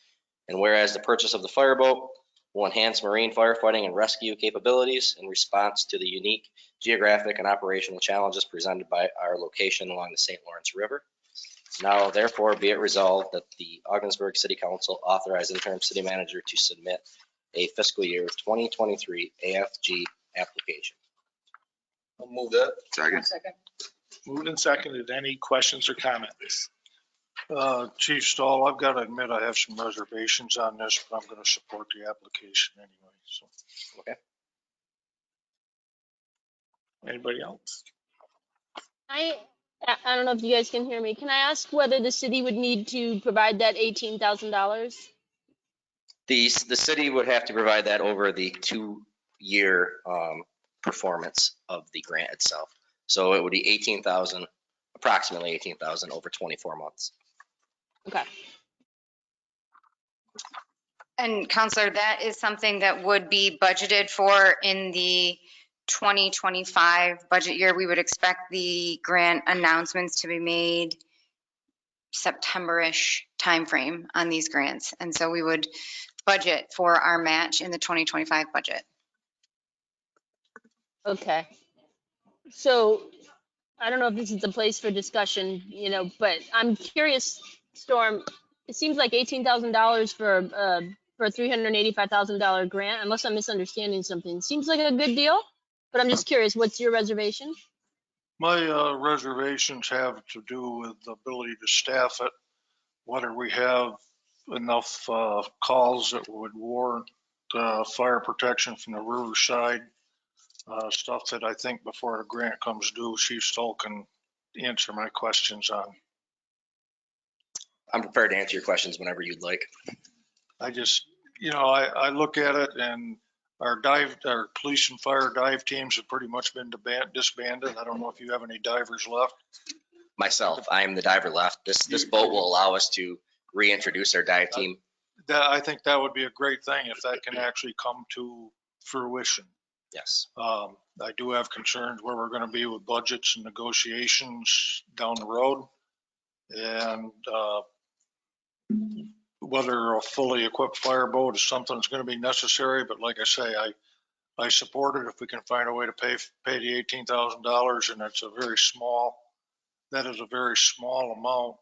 And whereas the purchase of the fireboat will enhance marine firefighting and rescue capabilities in response to the unique geographic and operational challenges presented by our location along the St. Lawrence River. Now, therefore, be it resolved that the Ogdensburg City Council authorize interim city manager to submit a fiscal year 2023 AFG application. I'll move that. Second. Second. Moved and seconded. Any questions or comments? Chief Stahl, I've got to admit I have some reservations on this, but I'm going to support the application anyway, so. Anybody else? I don't know if you guys can hear me. Can I ask whether the city would need to provide that $18,000? The city would have to provide that over the 2-year performance of the grant itself. So it would be 18,000, approximately 18,000 over 24 months. Okay. And Counselor, that is something that would be budgeted for in the 2025 budget year. We would expect the grant announcements to be made September-ish timeframe on these grants. And so we would budget for our match in the 2025 budget. Okay. So I don't know if this is the place for discussion, but I'm curious, Storm, it seems like $18,000 for a $385,000 grant, unless I'm misunderstanding something. Seems like a good deal, but I'm just curious, what's your reservation? My reservations have to do with the ability to staff it, whether we have enough calls that would warrant fire protection from the riverside, stuff that I think before the grant comes due, she still can answer my questions on. I'm prepared to answer your questions whenever you'd like. I just, I look at it and our police and fire dive teams have pretty much been disbanded. I don't know if you have any divers left. Myself, I am the diver left. This boat will allow us to reintroduce our dive team. I think that would be a great thing if that can actually come to fruition. Yes. I do have concerns where we're going to be with budgets and negotiations down the road. And whether a fully equipped fireboat is something that's going to be necessary, but like I say, I support it if we can find a way to pay the $18,000, and that is a very small amount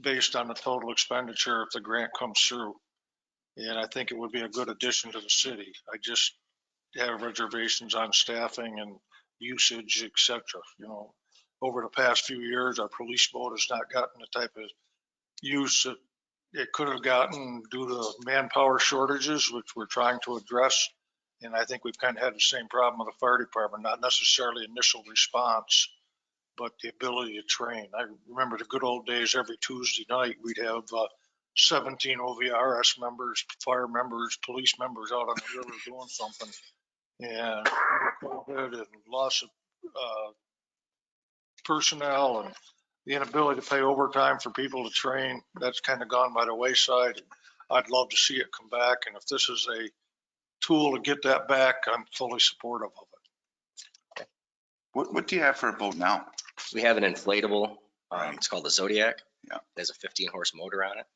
based on the total expenditure if the grant comes through. And I think it would be a good addition to the city. I just have reservations on staffing and usage, et cetera. Over the past few years, our police boat has not gotten the type of use that it could have gotten due to manpower shortages, which we're trying to address. And I think we've kind of had the same problem with the fire department, not necessarily initial response, but the ability to train. I remember the good old days. Every Tuesday night, we'd have 17 OVRS members, fire members, police members out on the river doing something. And COVID and loss of personnel and the inability to pay overtime for people to train, that's kind of gone by the wayside. I'd love to see it come back. And if this is a tool to get that back, I'm fully supportive of it. What do you have for a boat now? We have an inflatable. It's called the Zodiac. Yeah. It has a 15-horse motor on it.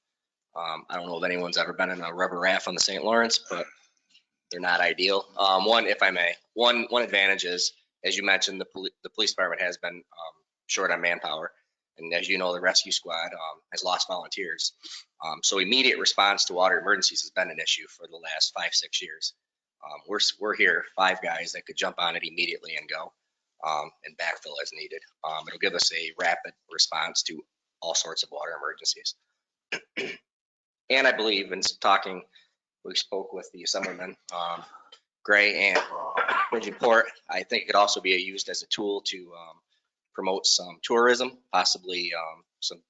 I don't know if anyone's ever been in a rubber raft on the St. Lawrence, but they're not ideal. One advantage is, as you mentioned, the police department has been short on manpower. And as you know, the rescue squad has lost volunteers. So immediate response to water emergencies has been an issue for the last 5-6 years. We're here, 5 guys that could jump on it immediately and go and backfill as needed. It'll give us a rapid response to all sorts of water emergencies. And I believe in talking, we spoke with the Assemblyman Gray and Bridgeport. I think it could also be used as a tool to promote some tourism, possibly some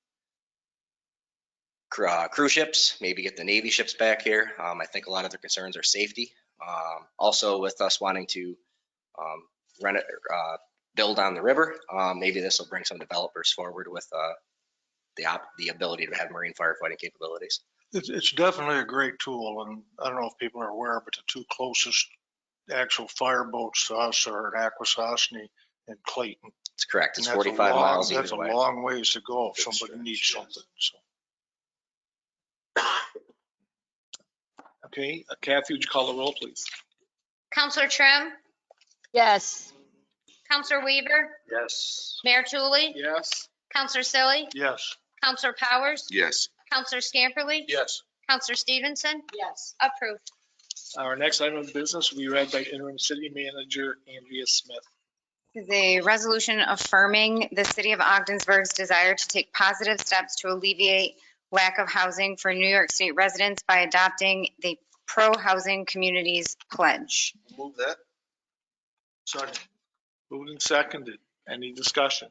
cruise ships, maybe get the Navy ships back here. I think a lot of their concerns are safety. Also with us wanting to build on the river, maybe this will bring some developers forward with the ability to have marine firefighting capabilities. It's definitely a great tool. And I don't know if people are aware, but the 2 closest actual fireboats to us are in Akwesasne and Clayton. That's correct. It's And 45 miles either way. That's a long ways to go if somebody needs something. So. Okay, Kathy, would you call the roll, please? Counselor Trim, Yes. Counselor Weaver, Yes. Mayor Tulley, Yes. Counselor Selly, Yes. Counselor Powers, Yes. Counselor Scamperly, Yes. Counselor Stevenson, Yes. approved. Our next item of business will be read by Interim City Manager Andrea Smith. This is a resolution affirming the city of Ogdensburg's desire to take positive steps to alleviate lack of housing for New York State residents by adopting the Pro-Housing Communities Pledge. Move that. Second. Moved and seconded. Any discussion?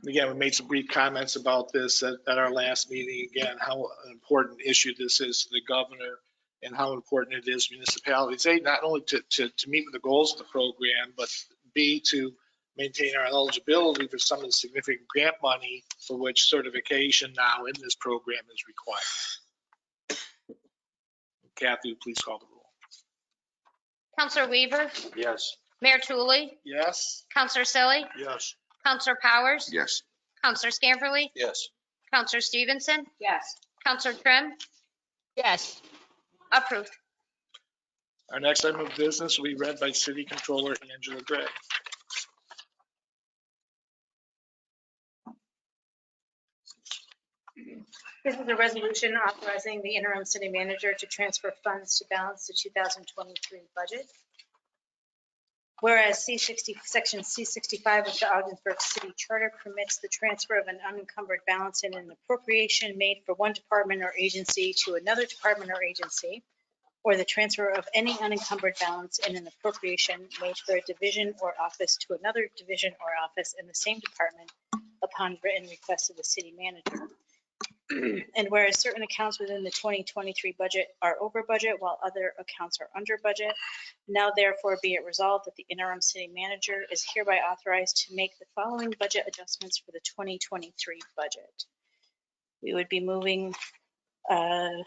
Again, we made some brief comments about this at our last meeting. Again, how important issue this is to the governor and how important it is municipalities, A, not only to meet with the goals of the program, but B, to maintain our eligibility for some of the significant grant money for which certification now in this program is required. Kathy, please call the roll. Counselor Weaver, Yes. Mayor Tulley, Yes? Counselor Selly, Yes. Counselor Powers, Yes. Counselor Scamperly, Yes. Counselor Stevenson, Yes. Counselor Trim, Yes. approved. Our next item of business will be read by City Controller Angela Gray. This is a resolution authorizing the interim city manager to transfer funds to balance the 2023 budget. Whereas section C65 of the Ogdensburg City Charter permits the transfer of an unencumbered balance in an appropriation made for one department or agency to another department or agency, or the transfer of any unencumbered balance in an appropriation made for a division or office to another division or office in the same department upon written request of the city manager. And whereas certain accounts within the 2023 budget are over budget while other accounts are under budget, now therefore be it resolved that the interim city manager is hereby authorized to make the following budget adjustments for the 2023 budget. We would be moving from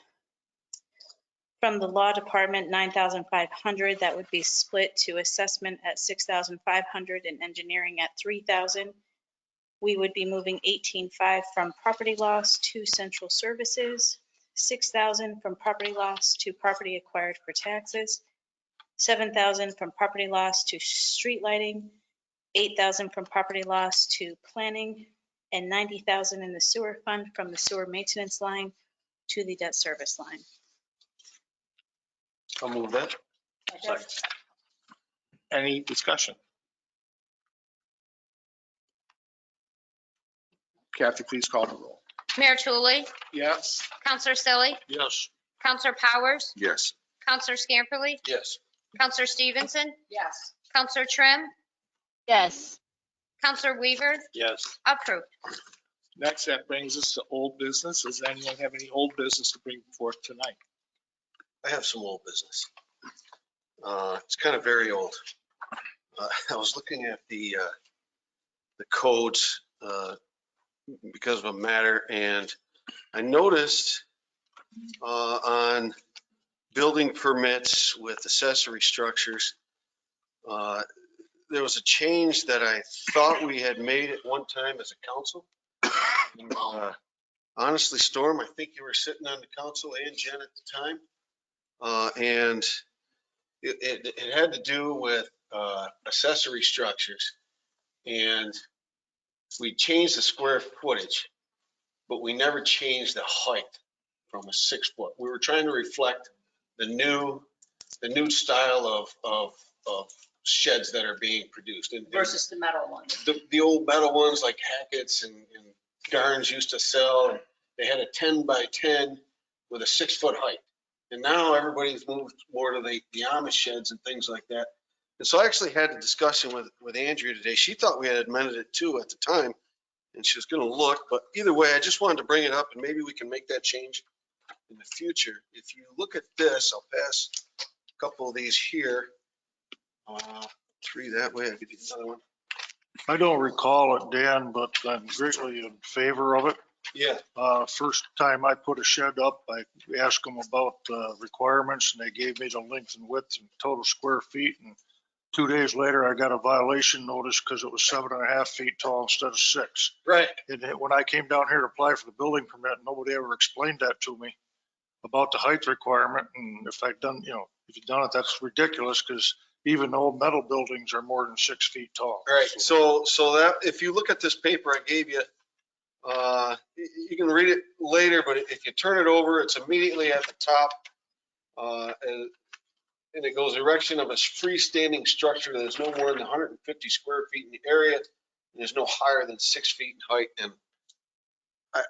the law department 9,500, that would be split to assessment at 6,500 and engineering at 3,000. We would be moving 18,500 from property loss to central services, 6,000 from property loss to property acquired for taxes, 7,000 from property loss to street lighting, 8,000 from property loss to planning, and 90,000 in the sewer fund from the sewer maintenance line to the debt service line. I'll move that. Any discussion? Kathy, please call the roll. Mayor Tulley, Yes? Counselor Selly, Yes. Counselor Powers, Yes. Counselor Scamperly, Yes. Counselor Stevenson, Yes. Counselor Trim, Yes. Counselor Weaver, Yes. approved. Next, that brings us to old business. Does anyone have any old business to bring forth tonight? I have some old business. It's kind of very old. I was looking at the codes because of a matter, and I noticed on building permits with accessory structures, there was a change that I thought we had made at one time as a council. Honestly, Storm, I think you were sitting on the council and Jen at the time. And it had to do with accessory structures. And we changed the square footage, but we never changed the height from a 6 foot. We were trying to reflect the new style of sheds that are being produced. And Versus the metal ones. the old metal ones like Hackett's and Garns used to sell, and they had a 10 by 10 with a 6 foot height. And now everybody's moved more to the Amish sheds and things like that. And so I actually had a discussion with Andrea today. She thought we had amended it too at the time, and she was going to look. But either way, I just wanted to bring it up, and maybe we can make that change in the future. If you look at this, I'll pass a couple of these here. 3 that way. I could do another one. I don't recall it, Dan, but I'm greatly in favor of it. Yeah. First time I put a shed up, I asked them about requirements, and they gave me the length and width and total square feet. And 2 days later, I got a violation notice because it was 7.5 feet tall instead of 6. Right. And when I came down here to apply for the building permit, nobody ever explained that to me about the height requirement. And if I've done, if you've done it, that's ridiculous, because even old metal buildings are more than 6 feet tall. All right. So that if you look at this paper I gave you, you can read it later, but if you turn it over, it's immediately at the top. And it goes erection of a freestanding structure that is no more than 150 square feet in the area and is no higher than 6 feet in height. And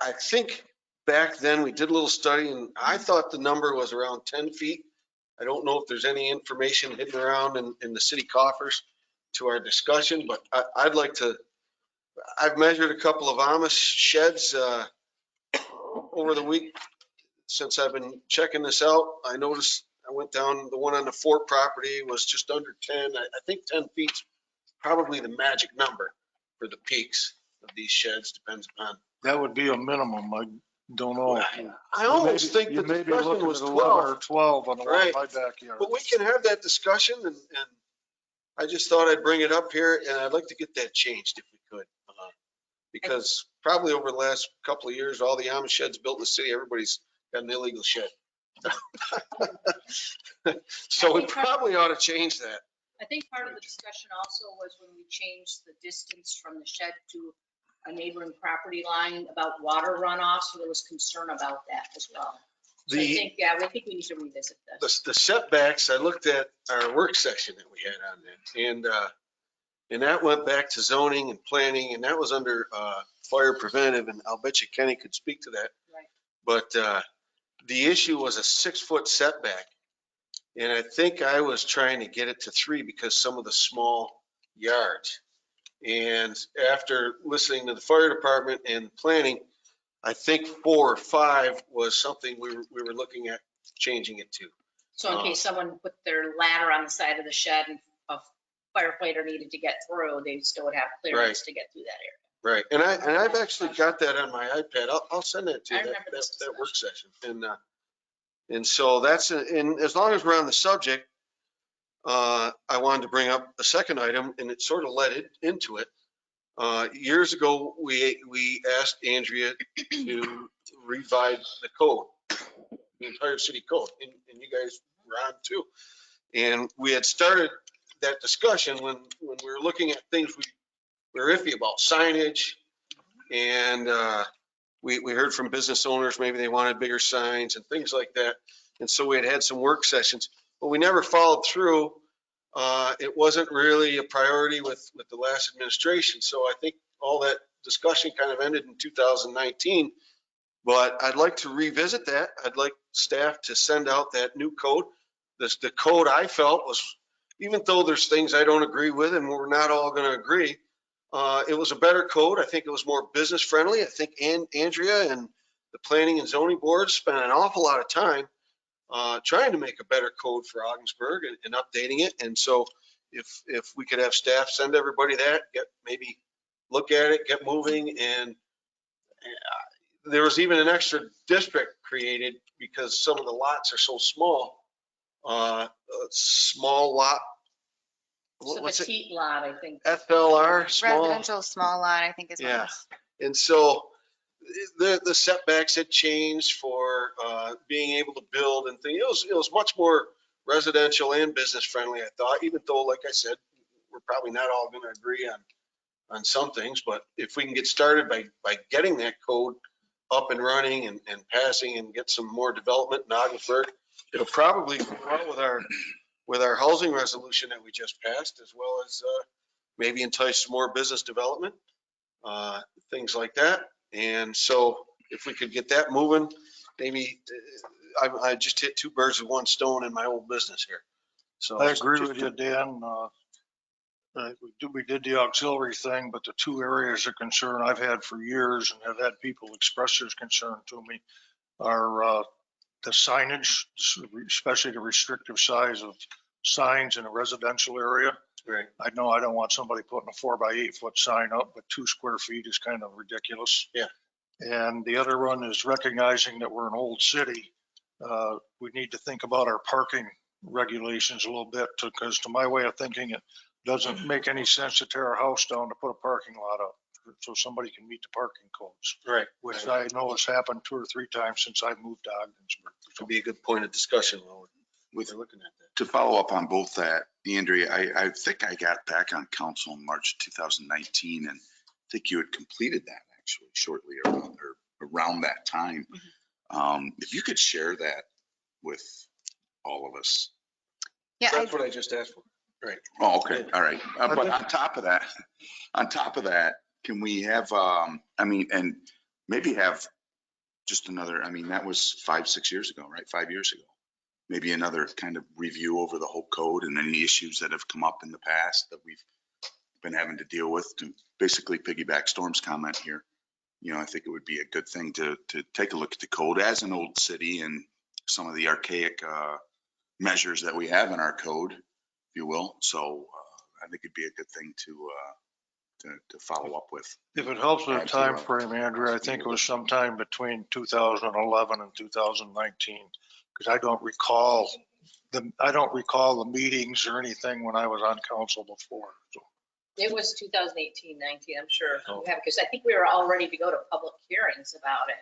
I think back then we did a little study, and I thought the number was around 10 feet. I don't know if there's any information hidden around in the city coffers to our discussion, but I'd like to. I've measured a couple of Amish sheds over the week since I've been checking this out. I noticed I went down, the one on the Fort property was just under 10. I think 10 feet's probably the magic number for the peaks of these sheds, depends upon. That would be a minimum. I don't know. I almost think You the may be discussion looking was at 11 or 12, 12 on the one in Right. my backyard. but we can have that discussion and I just thought I'd bring it up here and I'd like to get that changed if we could. Because probably over the last couple of years, all the Amish sheds built in the city, everybody's got an illegal shed. So we probably ought to change that. I think part of the discussion also was when we changed the distance from the shed to a neighboring property line about water runoff, so there was concern about that as well. So I think, yeah, we think we need to revisit this. The setbacks, I looked at our work section that we had on that, and that went back to zoning and planning, and that was under fire preventive, and I'll bet you Kenny could speak to that. Right. But the issue was a 6-foot setback, and I think I was trying to get it to 3 because some of the small yards. And after listening to the fire department and planning, I think 4 or 5 was something we were looking at changing it to. So in case someone put their ladder on the side of the shed and a firefighter needed to get through, they still would have clearance to get through that area. Right, and I've actually got that on my iPad. I'll send that to I you, remember this that work session. And so that's, and as long as we're on the subject, I wanted to bring up a second item, and it sort of led it into it. Years ago, we asked Andrea to revise the code, the entire city code, and you guys were on too. And we had started that discussion when we were looking at things we were iffy about, signage. And we heard from business owners, maybe they wanted bigger signs and things like that. And so we had some work sessions, but we never followed through. It wasn't really a priority with the last administration. So I think all that discussion kind of ended in 2019. But I'd like to revisit that. I'd like staff to send out that new code. The code I felt was, even though there's things I don't agree with and we're not all going to agree, it was a better code. I think it was more business friendly. I think Andrea and the planning and zoning board spent an awful lot of time trying to make a better code for Ogdensburg and updating it. And so if we could have staff send everybody that, maybe look at it, get moving. And there was even an extra district created because some of the lots are so small. Small lot. It's a petite lot, I think. FLR, small. Residential small lot, I think is what it Yeah. is. And so the setbacks had changed for being able to build and things. It was much more residential and business friendly, I thought, even though, like I said, we're probably not all going to agree on some things. But if we can get started by getting that code up and running and passing and get some more development in Ogdensburg, it'll probably go well with our housing resolution that we just passed, as well as maybe entice more business development, things like that. And so if we could get that moving, maybe I just hit 2 birds with 1 stone in my old business here. So I agree with you, Dan. We did the auxiliary thing, but the 2 areas of concern I've had for years and have had people express their concern to me are the signage, especially the restrictive size of signs in a residential area. Right. I know I don't want somebody putting a 4x8 foot sign up, but 2 square feet is kind of ridiculous. Yeah. And the other one is recognizing that we're an old city. We need to think about our parking regulations a little bit, because to my way of thinking, it doesn't make any sense to tear a house down to put a parking lot up so somebody can meet the parking codes. Right. Which I know has happened 2 or 3 times since I moved to Ogdensburg. Would be a good point of discussion while we're looking at that. To follow up on both that, Andrea, I think I got back on council in March 2019, and I think you had completed that actually shortly around that time. If you could share that with all of us. Yeah, That's what I just asked for. Right. Oh, okay. All right. But on top of that, can we have, and maybe have just another, that was 5-6 years ago, right? 5 years ago. Maybe another kind of review over the whole code and any issues that have come up in the past that we've been having to deal with, to basically piggyback Storm's comment here. I think it would be a good thing to take a look at the code as an old city and some of the archaic measures that we have in our code, if you will. So I think it'd be a good thing to follow up with. If it helps with the Add to time the- frame, Andrew, I think it was sometime between 2011 and 2019, because I don't recall the meetings or anything when I was on council before. So It was 2018, 19, I'm sure. Oh. Yeah, because I think we were all ready to go to public hearings about it.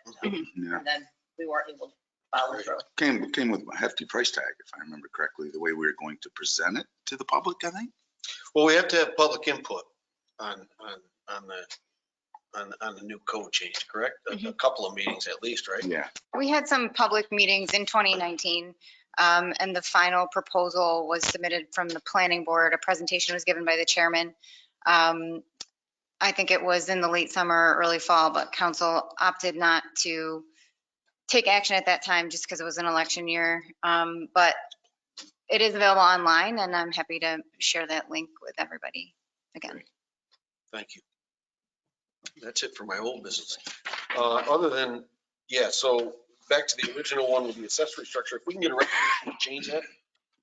Yeah, And then we weren't able to follow through. came with a hefty price tag, if I remember correctly, the way we were going to present it to the public, I think. Well, we have to have public input on the new code change, correct? A couple of meetings at least, right? Yeah. We had some public meetings in 2019, and the final proposal was submitted from the planning board. A presentation was given by the chairman. I think it was in the late summer, early fall, but council opted not to take action at that time just because it was an election year. But it is available online, and I'm happy to share that link with everybody again. Thank you. That's it for my old business. Other than, yeah, so back to the original one with the accessory structure, if we can get a resolution to change that.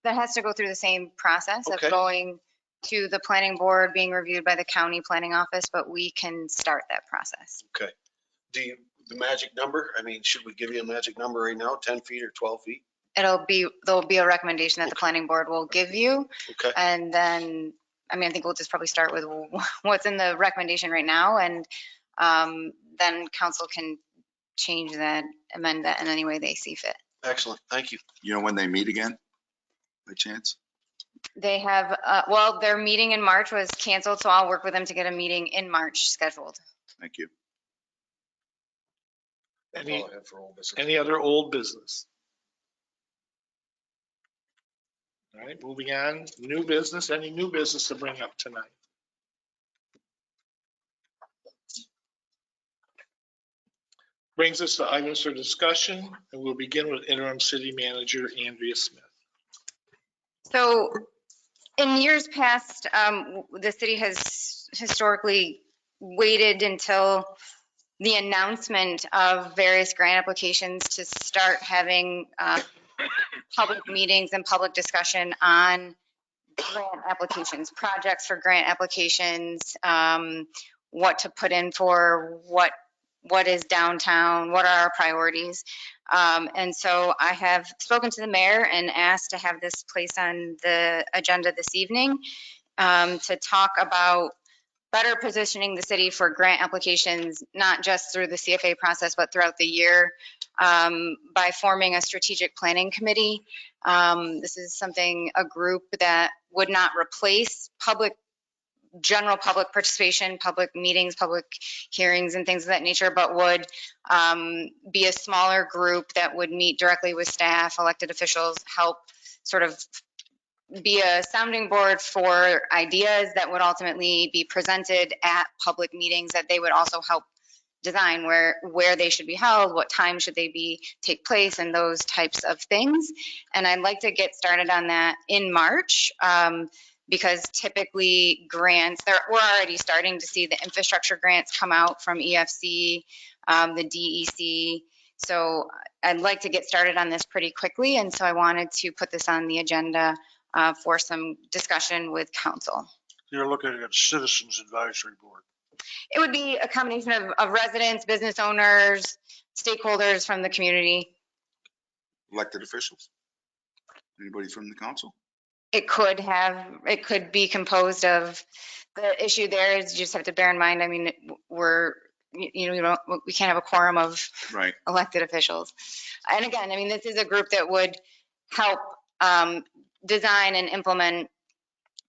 That has to go through the same process of Okay. going to the planning board, being reviewed by the county planning office, but we can start that process. Okay. The magic number, I mean, should we give you a magic number right now, 10 feet or 12 feet? There'll be a recommendation that the planning board will give you. Okay. And then, I mean, I think we'll just probably start with what's in the recommendation right now. And then council can change that, amend that in any way they see fit. Excellent. Thank you. You know when they meet again, by chance? They have, well, their meeting in March was canceled, so I'll work with them to get a meeting in March scheduled. Thank you. That's all I have for old business. Any other old business? All right, moving on, new business, any new business to bring up tonight? Brings us to items for discussion, and we'll begin with interim city manager Andrea Smith. So in years past, the city has historically waited until the announcement of various grant applications to start having public meetings and public discussion on grant applications, projects for grant applications, what to put in for, what is downtown, what are our priorities. And so I have spoken to the mayor and asked to have this placed on the agenda this evening to talk about better positioning the city for grant applications, not just through the CFA process, but throughout the year by forming a strategic planning committee. This is something, a group that would not replace general public participation, public meetings, public hearings and things of that nature, but would be a smaller group that would meet directly with staff, elected officials, help sort of be a sounding board for ideas that would ultimately be presented at public meetings that they would also help design where they should be held, what time should they take place, and those types of things. And I'd like to get started on that in March because typically grants, we're already starting to see the infrastructure grants come out from EFC, the DEC. So I'd like to get started on this pretty quickly. And so I wanted to put this on the agenda for some discussion with council. you're looking at Citizens Advisory Board. It would be a combination of residents, business owners, stakeholders from the community. Elected officials? Anybody from the council? It could be composed of, the issue there is you just have to bear in mind, I mean, we can't have a quorum of Right. elected officials. And again, I mean, this is a group that would help design and implement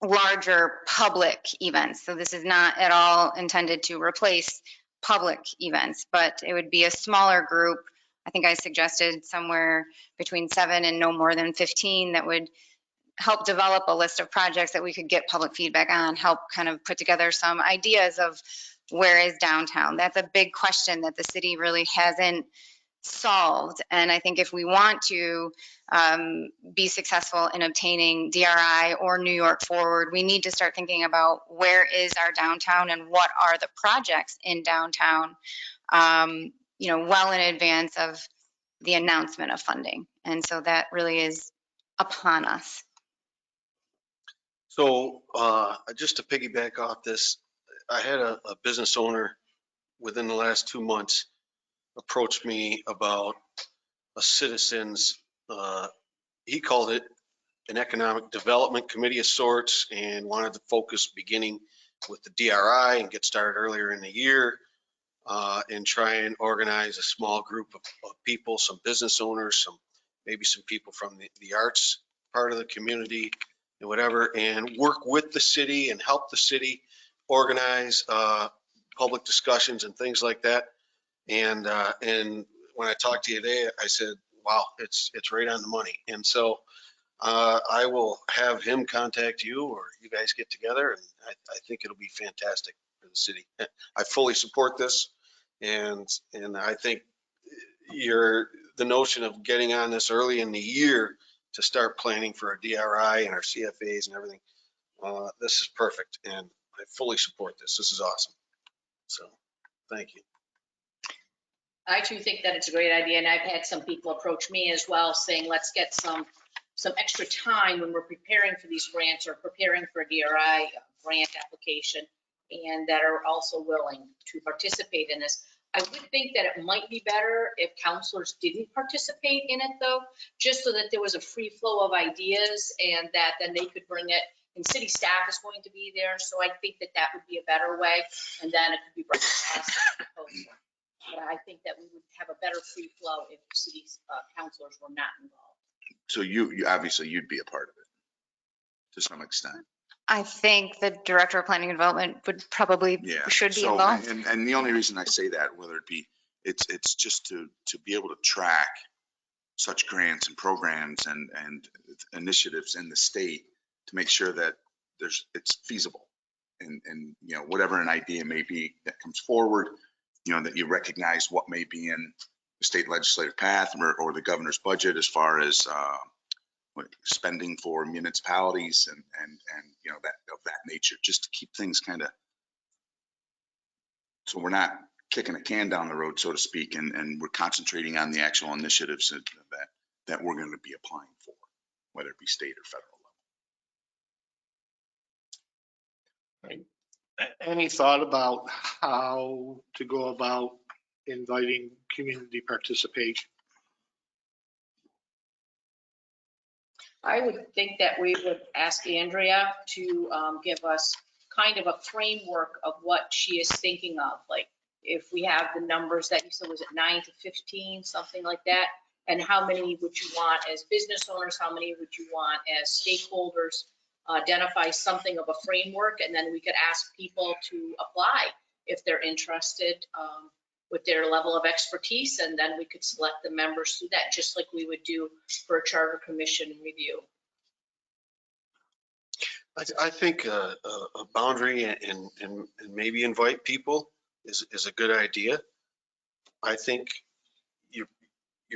larger public events. So this is not at all intended to replace public events, but it would be a smaller group. I think I suggested somewhere between 7 and no more than 15 that would help develop a list of projects that we could get public feedback on, help kind of put together some ideas of where is downtown. That's a big question that the city really hasn't solved. And I think if we want to be successful in obtaining DRI or New York Forward, we need to start thinking about where is our downtown and what are the projects in downtown, well in advance of the announcement of funding. And so that really is upon us. So just to piggyback off this, I had a business owner within the last 2 months approach me about a citizen's, he called it an economic development committee of sorts, and wanted to focus beginning with the DRI and get started earlier in the year, and try and organize a small group of people, some business owners, maybe some people from the arts part of the community and whatever, and work with the city and help the city organize public discussions and things like that. And when I talked to you today, I said, wow, it's right on the money. And so I will have him contact you, or you guys get together, and I think it'll be fantastic for the city. I fully support this, and I think the notion of getting on this early in the year to start planning for our DRI and our CFAs and everything, this is perfect, and I fully support this. This is awesome. So, thank you. I too think that it's a great idea, and I've had some people approach me as well saying, let's get some extra time when we're preparing for these grants or preparing for a DRI grant application, and that are also willing to participate in this. I would think that it might be better if counselors didn't participate in it though, just so that there was a free flow of ideas, and that then they could bring it, and city staff is going to be there. So I think that that would be a better way, and then it could be brought to us as a proposal. But I think that we would have a better free flow if city councilors were not involved. So you obviously you'd be a part of it to some extent. I think the director of planning and development would probably, Yeah. should be So, involved. and the only reason I say that, whether it be, it's just to be able to track such grants and programs and initiatives in the state to make sure that it's feasible. And, you know, whatever an idea may be that comes forward, you know, that you recognize what may be in the state legislative path or the governor's budget as far as spending for municipalities and you know, that of that nature, just to keep things kind of, so we're not kicking a can down the road, so to speak, and we're concentrating on the actual initiatives that we're going to be applying for, whether it be state or federal level. Any thought about how to go about inviting community participation? I would think that we would ask Andrea to give us kind of a framework of what she is thinking of. Like if we have the numbers that you said, was it 9 to 15, something like that? And how many would you want as business owners? How many would you want as stakeholders? Identify something of a framework, and then we could ask people to apply if they're interested with their level of expertise, and then we could select the members through that, just like we would do for a charter commission review. I think a boundary and maybe invite people is a good idea. I think you're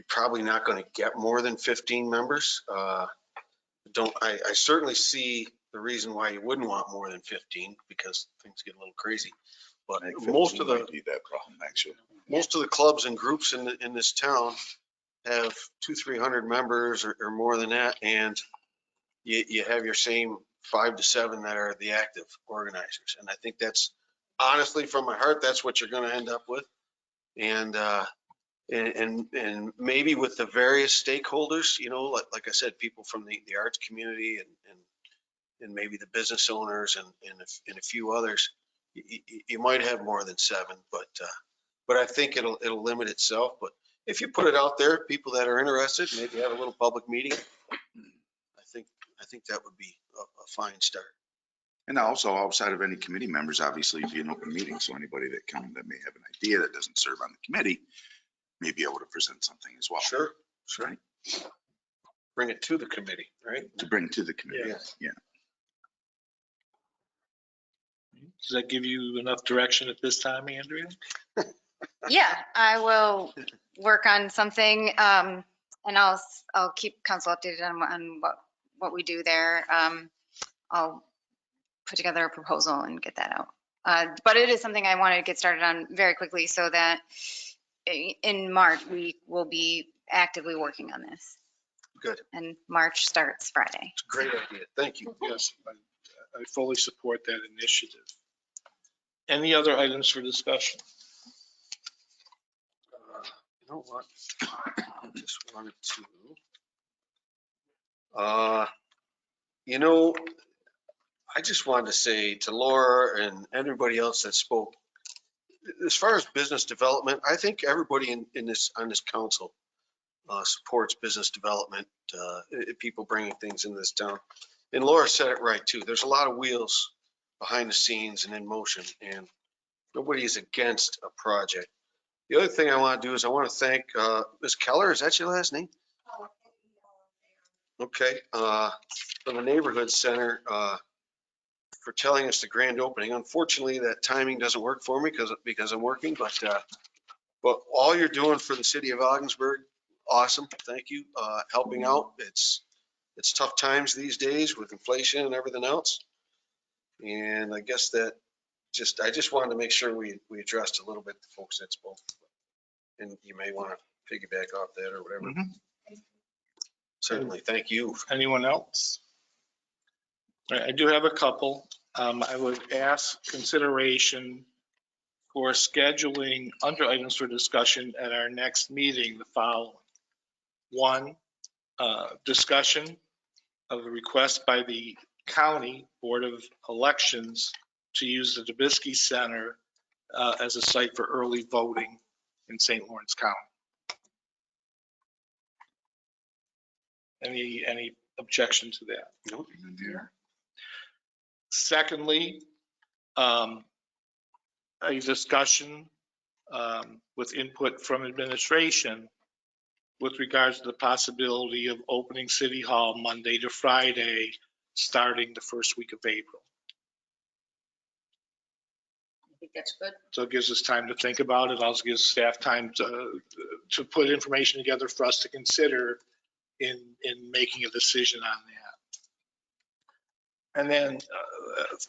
probably not going to get more than 15 members. I certainly see the reason why you wouldn't want more than 15, because things get a little crazy. But most of the clubs and groups in this town have 200-300 members or more than that, and you have your same 5 to 7 that are the active organizers. And I think that's, honestly, from my heart, that's what you're going to end up with. And maybe with the various stakeholders, you know, like I said, people from the arts community and maybe the business owners and a few others, you might have more than 7, but I think it'll limit itself. But if you put it out there, people that are interested, maybe have a little public meeting, I think that would be a fine start. And also, outside of any committee members, obviously it'd be an open meeting, so anybody that may have an idea that doesn't serve on the committee may be able to present something as well. Sure. Right. Bring it to the committee, right? To bring to the committee. Yeah. Does that give you enough direction at this time, Andrea? Yeah, I will work on something, and I'll keep council updated on what we do there. I'll put together a proposal and get that out. But it is something I wanted to get started on very quickly, so that in March we will be actively working on this. Good. And March starts Friday. It's a great idea. Thank you. Yes, I fully support that initiative. Any other items for discussion? You know what? I just wanted I just wanted to say to Laura and everybody else that spoke, as far as business development, I think everybody on this council supports business development, people bringing things into this town. And Laura said it right too. There's a lot of wheels behind the scenes and in motion, and nobody is against a project. The other thing I want to do is I want to thank Ms. Keller. Is that your last name? Okay. From the Neighborhood Center for telling us the grand opening. Unfortunately, that timing doesn't work for me because I'm working, but all you're doing for the city of Ogdensburg, awesome. Thank you. Helping out. It's tough times these days with inflation and everything else. And I guess I just wanted to make sure we addressed a little bit the folks that spoke. And you may want to piggyback off that or whatever. Certainly. Thank you. Anyone else? All right, I do have a couple. I would ask consideration for scheduling under items for discussion at our next meeting the following. One, discussion of a request by the County Board of Elections to use the Dubisky Center as a site for early voting in St. Lawrence County. Any objection to that? Nope. Secondly, a discussion with input from administration with regards to the possibility of opening City Hall Monday to Friday, starting the first week of April. I think that's good. So it gives us time to think about it. Also gives staff time to put information together for us to consider in making a decision on that. And then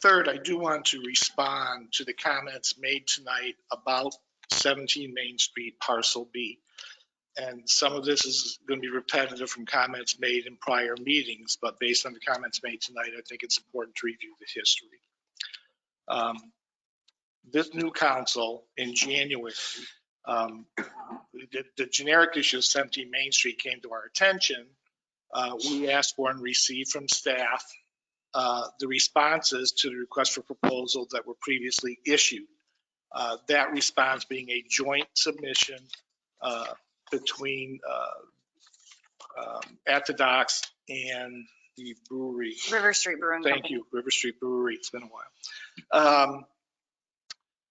third, I do want to respond to the comments made tonight about 17 Main Street Parcel B. And some of this is going to be repetitive from comments made in prior meetings, but based on the comments made tonight, I think it's important to review the history. This new council in January, the generic issue of 17 Main Street came to our attention. We asked for and received from staff the responses to the request for proposal that were previously issued. That response being a joint submission between At the Docks and the brewery. River Street Brewing Thank Company. you, River Street Brewery. It's been a while.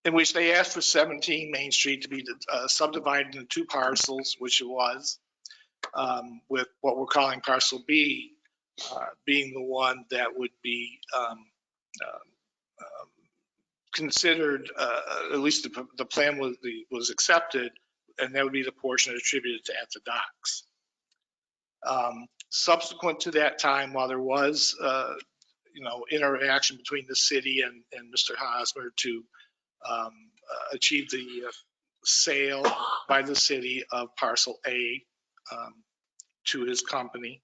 In which they asked for 17 Main Street to be subdivided into two parcels, which it was, with what we're calling Parcel B being the one that would be considered, at least the plan was accepted, and that would be the portion attributed to At the Docks. Subsequent to that time, while there was, interaction between the city and Mr. Hosmer to achieve the sale by the city of Parcel A to his company,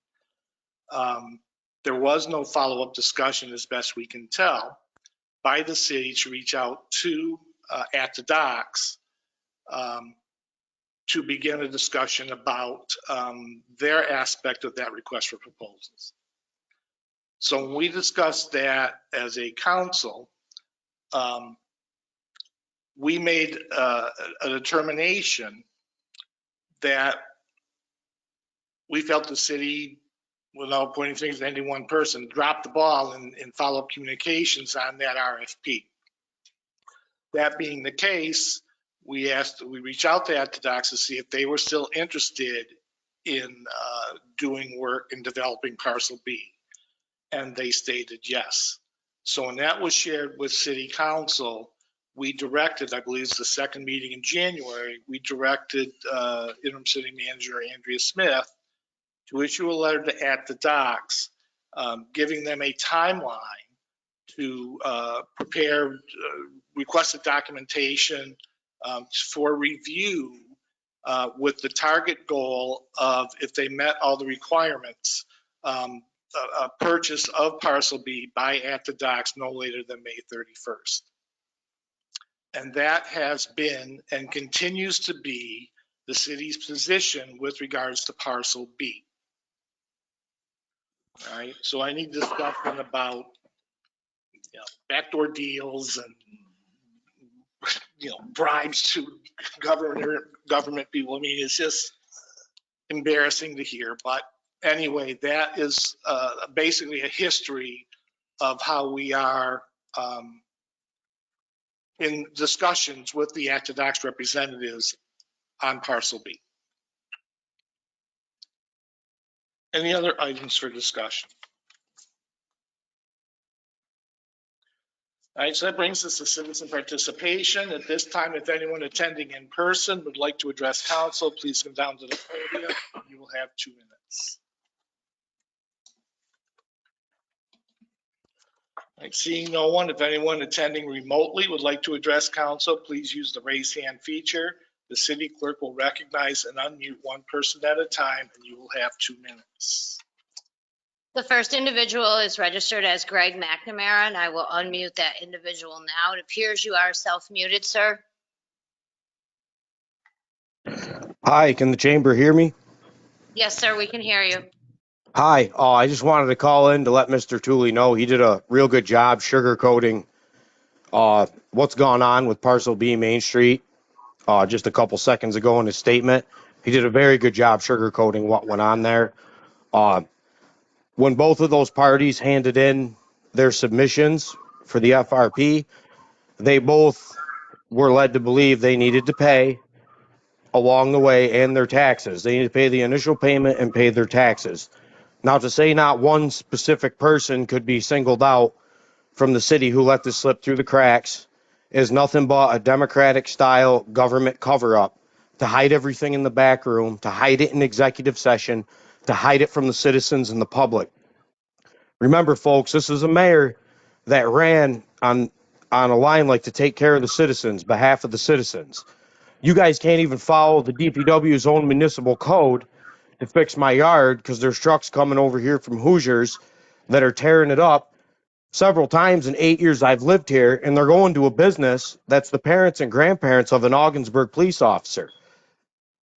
there was no follow-up discussion, as best we can tell, by the city to reach out to At the Docks to begin a discussion about their aspect of that request for proposals. So when we discussed that as a council, we made a determination that we felt the city, without pointing fingers at any one person, dropped the ball in follow-up communications on that RFP. That being the case, we reached out to At the Docks to see if they were still interested in doing work in developing Parcel B. And they stated yes. So when that was shared with City Council, we directed, I believe it's the second meeting in January, we directed Interim City Manager Andrea Smith to issue a letter to At the Docks, giving them a timeline to prepare requested documentation for review with the target goal of, if they met all the requirements, purchase of parcel B by At the Docks no later than May 31st. And that has been and continues to be the city's position with regards to parcel B. All right, so any discussion about, backdoor deals and, bribes to government people, I mean, it's just embarrassing to hear. But anyway, that is basically a history of how we are in discussions with the At the Docks representatives on parcel B. Any other items for discussion? All right, so that brings us to citizen participation. At this time, if anyone attending in person would like to address council, please come down to the podium. You will have 2 minutes. All right, seeing no one, if anyone attending remotely would like to address council, please use the raise hand feature. The city clerk will recognize and unmute one person at a time, and you will have 2 minutes. The first individual is registered as Greg McNamara, and I will unmute that individual now. It appears you are self-muted, sir. Hi, can the chamber hear me? Yes, sir, we can hear you. Hi, I just wanted to call in to let Mr. Tooley know he did a real good job sugarcoating what's gone on with Parcel B Main Street just a couple seconds ago in his statement. He did a very good job sugarcoating what went on there. When both of those parties handed in their submissions for the FRP, they both were led to believe they needed to pay along the way and their taxes. They need to pay the initial payment and pay their taxes. Now, to say not one specific person could be singled out from the city who let this slip through the cracks is nothing but a Democratic style government cover up to hide everything in the back room, to hide it in executive session, to hide it from the citizens and the public. Remember, folks, this is a mayor that ran on a line like to take care of the citizens, behalf of the citizens. You guys can't even follow the DPW's own municipal code to fix my yard because there's trucks coming over here from Hoosiers that are tearing it up several times in 8 years I've lived here, and they're going to a business that's the parents and grandparents of an Augsburg police officer.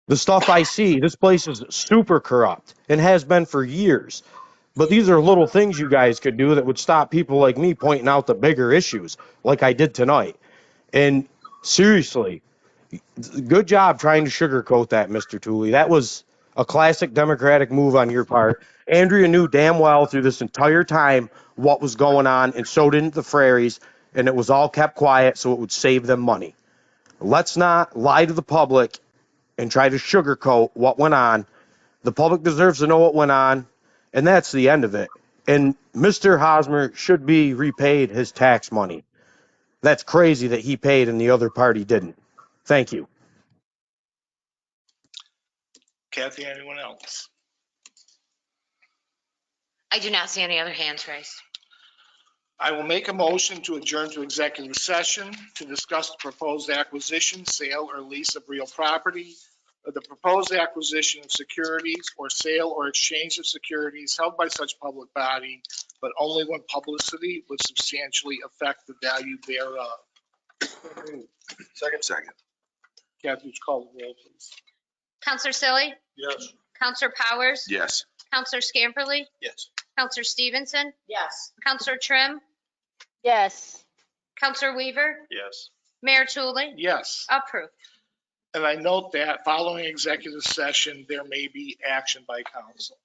The stuff I see, this place is super corrupt and has been for years. But these are little things you guys could do that would stop people like me pointing out the bigger issues like I did tonight. And seriously, good job trying to sugarcoat that, Mr. Tooley. That was a classic Democratic move on your part. Andrea knew damn well through this entire time what was going on, and so didn't the Frarys, and it was all kept quiet so it would save them money. Let's not lie to the public and try to sugarcoat what went on. The public deserves to know what went on, and that's the end of it. And Mr. Hosmer should be repaid his tax money. That's crazy that he paid and the other party didn't. Thank you. Kathy, anyone else? I do not see any other hands raised. I will make a motion to adjourn to executive session to discuss the proposed acquisition, sale, or lease of real property, or the proposed acquisition of securities, or sale or exchange of securities held by such public body, but only when publicity would substantially affect the value thereof. Second. Kathy, would you call the roll, please? Counselor Silly? Yes. Counselor Powers? Yes. Counselor Scamperly? Yes. Counselor Stevenson? Yes. Counselor Trim? Yes. Counselor Weaver? Yes. Mayor Tooley? Yes. Approved. And I note that following executive session, there may be action by council.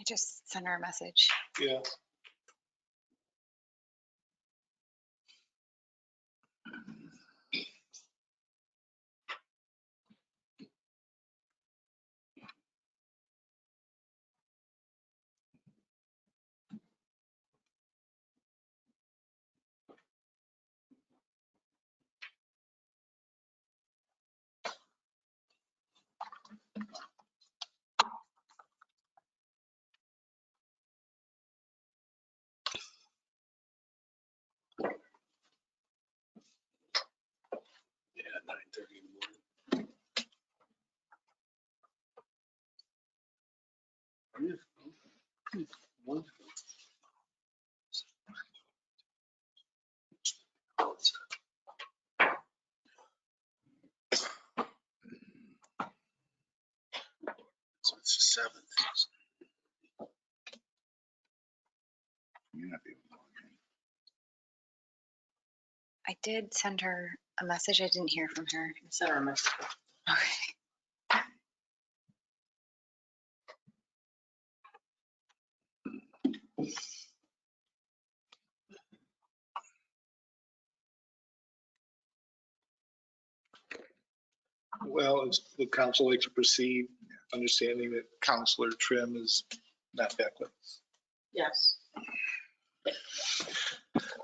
just sent her a message. Yeah. Yeah, 9:30 in the morning. So it's the 7th. You're not able to log in. I did send her a message. I didn't hear from her. Send her a message. Okay. Well, would council like to proceed, understanding that Counselor Trim is not back with us? Yes.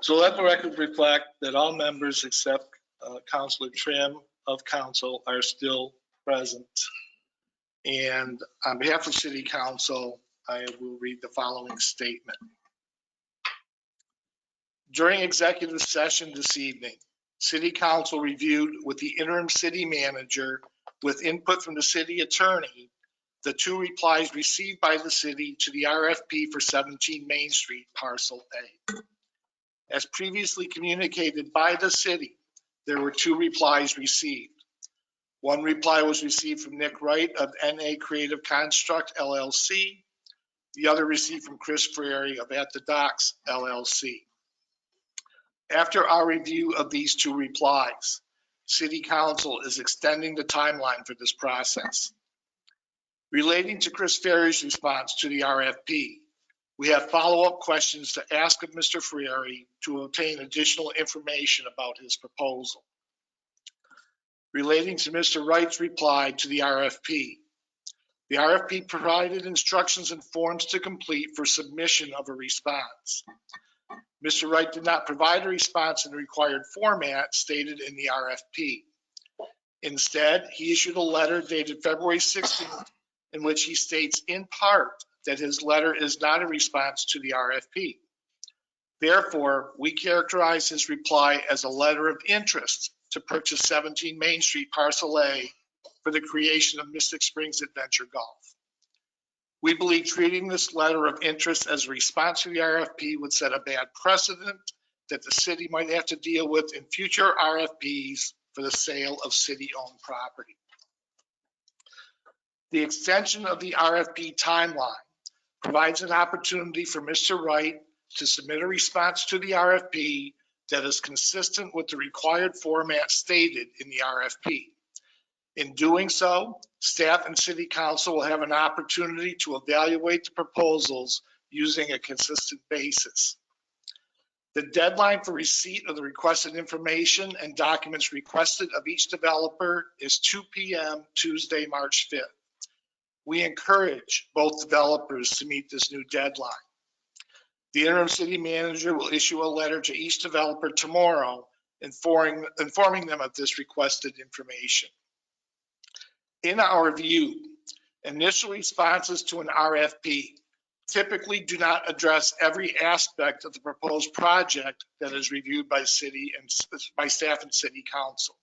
So let the record reflect that all members except Counselor Trim of council are still present. And on behalf of City Council, I will read the following statement. During executive session this evening, City Council reviewed with the interim city manager with input from the city attorney, the 2 replies received by the city to the RFP for 17 Main Street, Parcel A. As previously communicated by the city, there were 2 replies received. One reply was received from Nick Wright of NA Creative Construct LLC. The other received from Chris Frary of At the Docks LLC. After our review of these 2 replies, City Council is extending the timeline for this process. Relating to Chris Frary's response to the RFP, we have follow-up questions to ask of Mr. Frary to obtain additional information about his proposal. Relating to Mr. Wright's reply to the RFP provided instructions and forms to complete for submission of a response. Mr. Wright did not provide a response in the required format stated in the RFP. Instead, he issued a letter dated February 16th in which he states in part that his letter is not a response to the RFP. Therefore, we characterize his reply as a letter of interest to purchase 17 Main Street Parcel A for the creation of Mystic Springs Adventure Golf. We believe treating this letter of interest as a response to the RFP would set a bad precedent that the city might have to deal with in future RFPs for the sale of city-owned property. The extension of the RFP timeline provides an opportunity for Mr. Wright to submit a response to the RFP that is consistent with the required format stated in the RFP. In doing so, staff and City Council will have an opportunity to evaluate the proposals using a consistent basis. The deadline for receipt of the requested information and documents requested of each developer is 2 p.m. Tuesday, March 5th. We encourage both developers to meet this new deadline. The interim city manager will issue a letter to each developer tomorrow informing them of this requested information. In our view, initial responses to an RFP typically do not address every aspect of the proposed project that is reviewed by staff and City Council.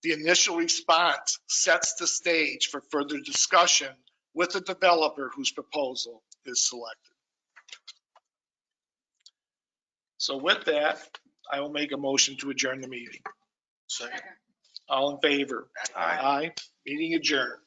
The initial response sets the stage for further discussion with the developer whose proposal is selected. So with that, I will make a motion to adjourn the meeting. Second. All in favor? Aye. Aye. Meeting adjourned.